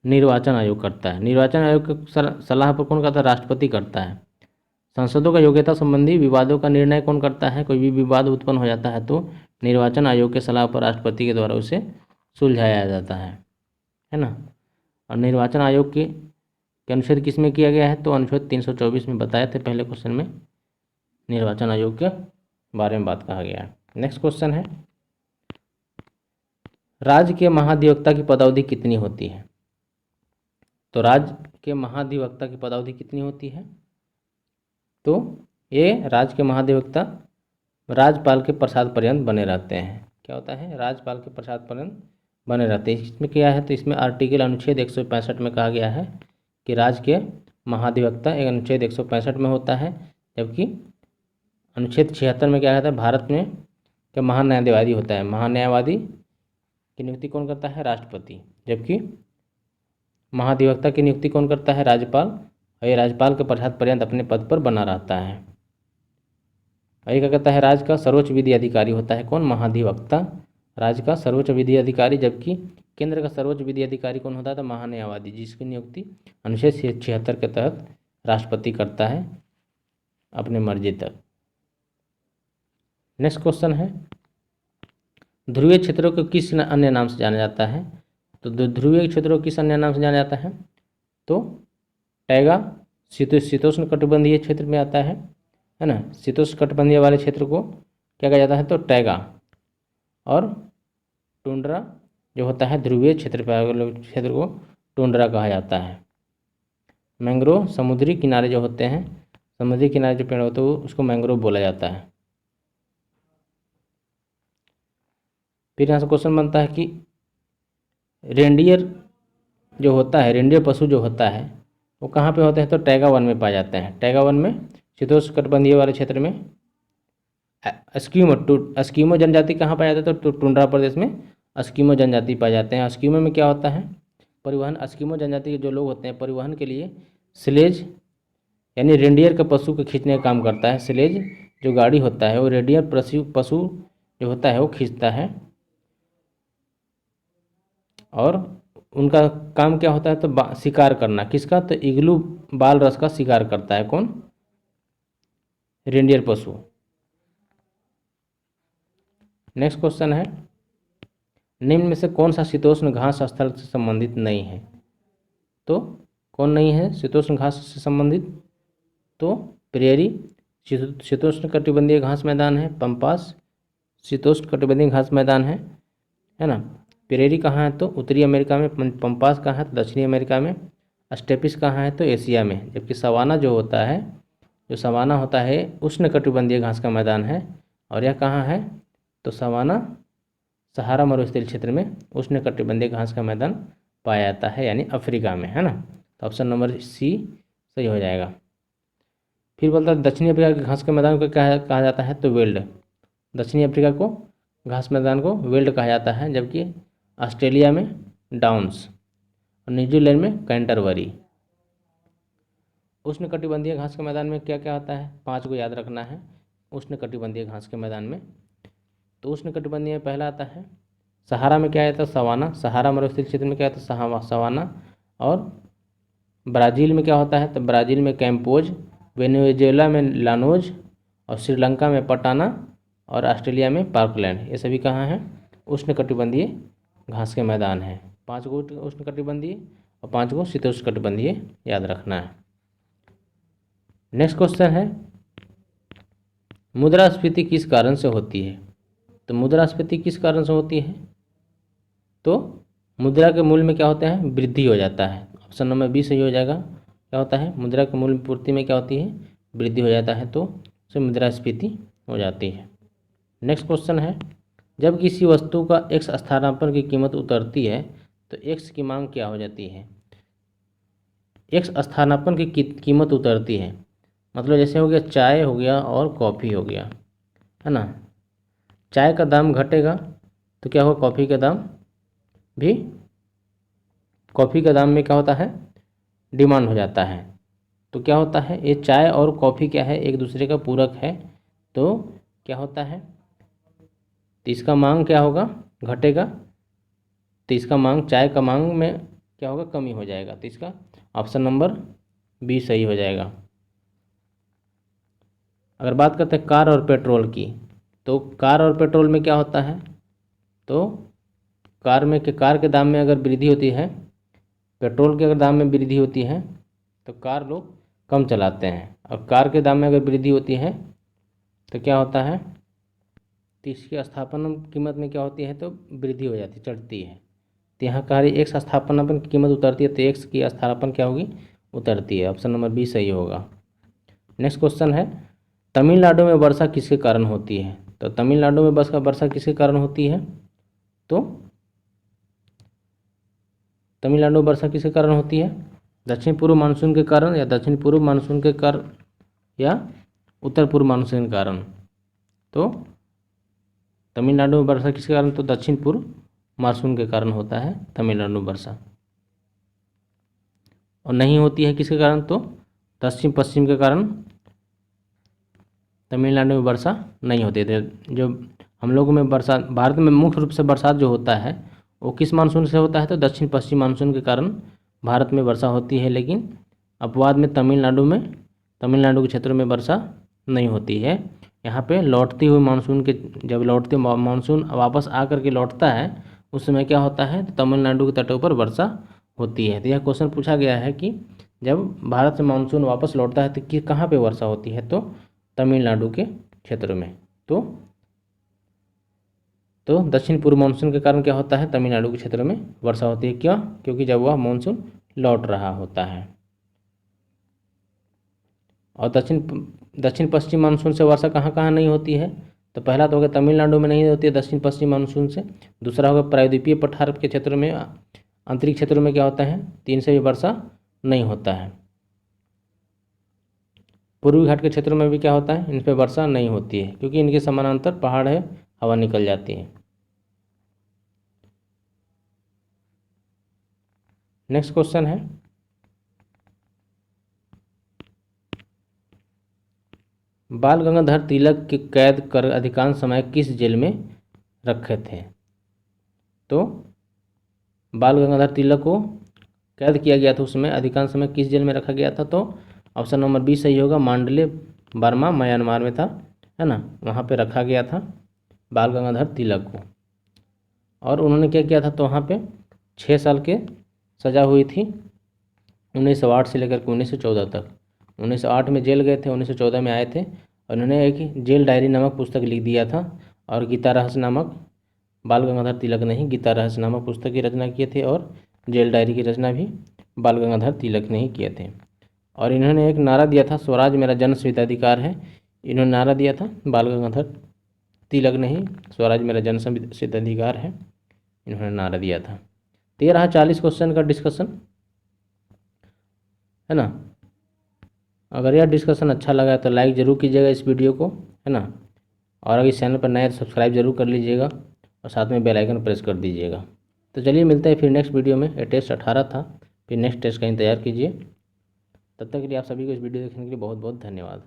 निर्वाचन आयोग करता है। निर्वाचन आयोग की सलाह पर कौन करता है? राष्ट्रपति करता है। सांसदों का योग्यता संबंधी विवादों का निर्णय कौन करता है? कोई भी विवाद उत्पन्न हो जाता है तो निर्वाचन आयोग के सलाह पर राष्ट्रपति के द्वारा उसे सुलझाया जाता है ना। और निर्वाचन आयोग के अनुच्छेद किस में किया गया है? तो अनुच्छेद 324 में बताए थे पहले क्वेश्चन में, निर्वाचन आयोग के बारे में बात कहा गया है। नेक्स्ट क्वेश्चन है, राज्य के महाधिवक्ता की पदावधि कितनी होती है? तो राज्य के महाधिवक्ता की पदावधि कितनी होती है? तो ये राज्य के महाधिवक्ता राज्यपाल के प्रसाद पर्यंत बने रहते हैं। क्या होता है? राज्यपाल के प्रसाद पर्यंत बने रहते हैं। इसमें क्या है? तो इसमें आर्टिकल अनुच्छेद 165 में कहा गया है कि राज्य के महाधिवक्ता एक अनुच्छेद 165 में होता है, जबकि अनुच्छेद 76 में क्या कहता है? भारत में क्या महान्यायवादी होता है। महान्यायवादी की नियुक्ति कौन करता है? राष्ट्रपति। जबकि महाधिवक्ता की नियुक्ति कौन करता है? राज्यपाल। और ये राज्यपाल के प्रसाद पर्यंत अपने पद पर बना रहता है। और ये क्या कहता है? राज्य का सर्वोच्च विधि अधिकारी होता है कौन? महाधिवक्ता, राज्य का सर्वोच्च विधि अधिकारी। जबकि केंद्र का सर्वोच्च विधि अधिकारी कौन होता है? तो महान्यायवादी, जिसकी नियुक्ति अनुच्छेद 76 के तहत राष्ट्रपति करता है अपने मर्जी तक। नेक्स्ट क्वेश्चन है, ध्रुवीय क्षेत्रों को किस अन्य नाम से जाना जाता है? तो ध्रुवीय क्षेत्रों को किस अन्य नाम से जाना जाता है? तो टैगा शीतोष्ण कटिबंधीय क्षेत्र में आता है ना। शीतोष्ण कटिबंधीय वाले क्षेत्र को क्या कहा जाता है? तो टैगा। और टुंड्रा जो होता है ध्रुवीय क्षेत्र को टुंड्रा कहा जाता है। मैंग्रोव समुद्री किनारे जो होते हैं, समुद्री किनारे जो पेड़ होते हैं उसको मैंग्रोव बोला जाता है। फिर यहाँ से क्वेश्चन बनता है कि रेंडियर जो होता है, रेंडियर पशु जो होता है वो कहाँ पे होते हैं? तो टैगा वन में पाए जाते हैं। टैगा वन में शीतोष्ण कटिबंधीय वाले क्षेत्र में। एस्किमो जनजाति कहाँ पाया जाता है? तो टुंड्रा प्रदेश में एस्किमो जनजाति पाए जाते हैं। एस्किमो में क्या होता है? परिवहन, एस्किमो जनजाति के जो लोग होते हैं परिवहन के लिए स्लेज यानी रेंडियर के पशु को खींचने का काम करता है। स्लेज जो गाड़ी होता है वो रेंडियर पशु जो होता है वो खींचता है। और उनका काम क्या होता है? तो शिकार करना। किसका? तो इग्लू बाल रस का शिकार करता है कौन? रेंडियर पशु। नेक्स्ट क्वेश्चन है, निम्न में से कौन सा शीतोष्ण घास स्थल से संबंधित नहीं है? तो कौन नहीं है शीतोष्ण घास से संबंधित? तो प्रेरी शीतोष्ण कटिबंधीय घास मैदान है। पंपास शीतोष्ण कटिबंधीय घास मैदान है ना। प्रेरी कहाँ है? तो उत्तरी अमेरिका में। पंपास कहाँ है? तो दक्षिणी अमेरिका में। स्टेपिस कहाँ है? तो एशिया में। जबकि सवाना जो होता है, जो सवाना होता है उष्ण कटिबंधीय घास का मैदान है। और यह कहाँ है? तो सवाना सहारा मरुस्थलीय क्षेत्र में उष्ण कटिबंधीय घास का मैदान पाया जाता है, यानी अफ्रीका में, है ना। तो ऑप्शन नंबर सी सही हो जाएगा। फिर बोलता है दक्षिणी अफ्रीका के घास के मैदान को क्या कहा जाता है? तो वेल्ड। दक्षिणी अफ्रीका को घास मैदान को वेल्ड कहा जाता है। जबकि ऑस्ट्रेलिया में डाउन्स और न्यूजीलैंड में कैंटरबरी। उष्ण कटिबंधीय घास के मैदान में क्या क्या आता है? 5 को याद रखना है उष्ण कटिबंधीय घास के मैदान में। तो उष्ण कटिबंधीय में पहला आता है सहारा में क्या आता है? सवाना। सहारा मरुस्थलीय क्षेत्र में क्या आता है? सवाना। और ब्राज़ील में क्या होता है? तो ब्राज़ील में कैम्पोज, वेनेजुएला में लानोज, और श्रीलंका में पटाना, और ऑस्ट्रेलिया में पार्कलैंड। ये सभी कहाँ हैं? उष्णकटिबंधीय घास के मैदान हैं। 5 गो उष्णकटिबंधीय और 5 गो शीतोष्णकटिबंधीय, याद रखना है। नेक्स्ट क्वेश्चन है, मुद्रास्फीति किस कारण से होती है? तो मुद्रास्फीति किस कारण से होती है? तो मुद्रा के मूल्य में क्या होता है? वृद्धि हो जाता है। ऑप्शन नंबर बी सही हो जाएगा। क्या होता है? मुद्रा के मूल्य पूर्ति में क्या होती है? वृद्धि हो जाता है, तो उसे मुद्रास्फीति हो जाती है। नेक्स्ट क्वेश्चन है, जब किसी वस्तु का एक्स स्थानापन्न की कीमत उतरती है तो एक्स की मांग क्या हो जाती है? एक्स स्थानापन्न की कीमत उतरती है मतलब जैसे हो गया चाय हो गया और कॉफ़ी हो गया, है ना। चाय का दाम घटेगा तो क्या होगा? कॉफ़ी का दाम भी, कॉफ़ी का दाम में क्या होता है? डिमांड हो जाता है। तो क्या होता है? ये चाय और कॉफ़ी क्या है? एक दूसरे का पूरक है। तो क्या होता है? तो इसका मांग क्या होगा? घटेगा। तो इसका मांग, चाय का मांग में क्या होगा? कमी हो जाएगा। तो इसका ऑप्शन नंबर बी सही हो जाएगा। अगर बात करते हैं कार और पेट्रोल की, तो कार और पेट्रोल में क्या होता है? तो कार के दाम में अगर वृद्धि होती है, पेट्रोल के अगर दाम में वृद्धि होती है तो कार लोग कम चलाते हैं, और कार के दाम में अगर वृद्धि होती है तो क्या होता है? तो इसकी स्थापना कीमत में क्या होती है? तो वृद्धि हो जाती है, चढ़ती है। तो यहाँ कह रही एक्स स्थापनापन की कीमत उतरती है, तो एक्स की स्थापना क्या होगी? उतरती है। ऑप्शन नंबर बी सही होगा। नेक्स्ट क्वेश्चन है, तमिलनाडु में वर्षा किसके कारण होती है? तो तमिलनाडु में वर्षा किसके कारण होती है? तो तमिलनाडु में वर्षा किसके कारण होती है? दक्षिण पूर्व मानसून के कारण, या दक्षिण पूर्व मानसून के कारण, या उत्तर पूर्व मानसून के कारण। तो तमिलनाडु में वर्षा किसके कारण? तो दक्षिण पूर्व मानसून के कारण होता है तमिलनाडु में वर्षा। और नहीं होती है किसके कारण? तो दक्षिण पश्चिम के कारण तमिलनाडु में वर्षा नहीं होती है। जो हम लोगों में बरसात, भारत में मुख्य रूप से बरसात जो होता है वो किस मानसून से होता है? तो दक्षिण पश्चिम मानसून के कारण भारत में वर्षा होती है। लेकिन अपवाद में तमिलनाडु के क्षेत्रों में वर्षा नहीं होती है। यहाँ पे लौटती हुई मानसून के, जब मानसून वापस आकर के लौटता है उस समय क्या होता है? तो तमिलनाडु के तटों पर वर्षा होती है। तो यह क्वेश्चन पूछा गया है कि जब भारत से मानसून वापस लौटता है तो कहाँ पे वर्षा होती है? तो तमिलनाडु के क्षेत्र में। तो दक्षिण पूर्व मानसून के कारण क्या होता है? तमिलनाडु के क्षेत्र में वर्षा होती है। क्यों? क्योंकि जब वह मानसून लौट रहा होता है। और दक्षिण पश्चिम मानसून से वर्षा कहाँ कहाँ नहीं होती है? तो पहला तो होगा तमिलनाडु में नहीं होती है दक्षिण पश्चिम मानसून से। दूसरा होगा प्रायद्वीपीय पठार के क्षेत्र में, आंतरिक क्षेत्रों में क्या होता है? 3 से भी वर्षा नहीं होता है। पूर्वी घाट के क्षेत्रों में भी क्या होता है? इन पर वर्षा नहीं होती है क्योंकि इनके समानांतर पहाड़ है, हवा निकल जाती है। नेक्स्ट क्वेश्चन है, बाल गंगाधर तिलक के कैद कर अधिकांश समय किस जेल में रखे थे? तो बाल गंगाधर तिलक को कैद किया गया था, उसमें अधिकांश समय किस जेल में रखा गया था? तो ऑप्शन नंबर बी सही होगा। मांडले बर्मा म्यांमार में था, है ना, वहाँ पे रखा गया था बाल गंगाधर तिलक को। और उन्होंने क्या किया था? तो वहाँ पे 6 साल के सज़ा हुई थी 1908 से लेकर के 1914 तक। 1908 में जेल गए थे, 1914 में आए थे, और उन्होंने एक जेल डायरी नामक पुस्तक लिख दिया था। और गीता रहस्य नामक, बाल गंगाधर तिलक ने ही गीता रहस्य नामक पुस्तक की रचना किए थे, और जेल डायरी की रचना भी बाल गंगाधर तिलक ने ही किए थे। और इन्होंने एक नारा दिया था, स्वराज मेरा जन्म सिद्ध अधिकार है। इन्होंने नारा दिया था, बाल गंगाधर तिलक ने ही, स्वराज मेरा जन्म सिद्ध अधिकार है, इन्होंने नारा दिया था। तो ये रहा 40 क्वेश्चन का डिस्कशन, है ना। अगर यह डिस्कशन अच्छा लगा तो लाइक ज़रूर कीजिएगा इस वीडियो को, है ना। और अगर इस चैनल पर नए हैं तो सब्सक्राइब जरूर कर लीजिएगा, और साथ में बेल आइकन प्रेस कर दीजिएगा। तो चलिए मिलते हैं फिर नेक्स्ट वीडियो में। ये टेस्ट 18 था, फिर नेक्स्ट टेस्ट का इंतजार कीजिए। तब तक के लिए आप सभी को इस वीडियो देखने के लिए बहुत बहुत धन्यवाद।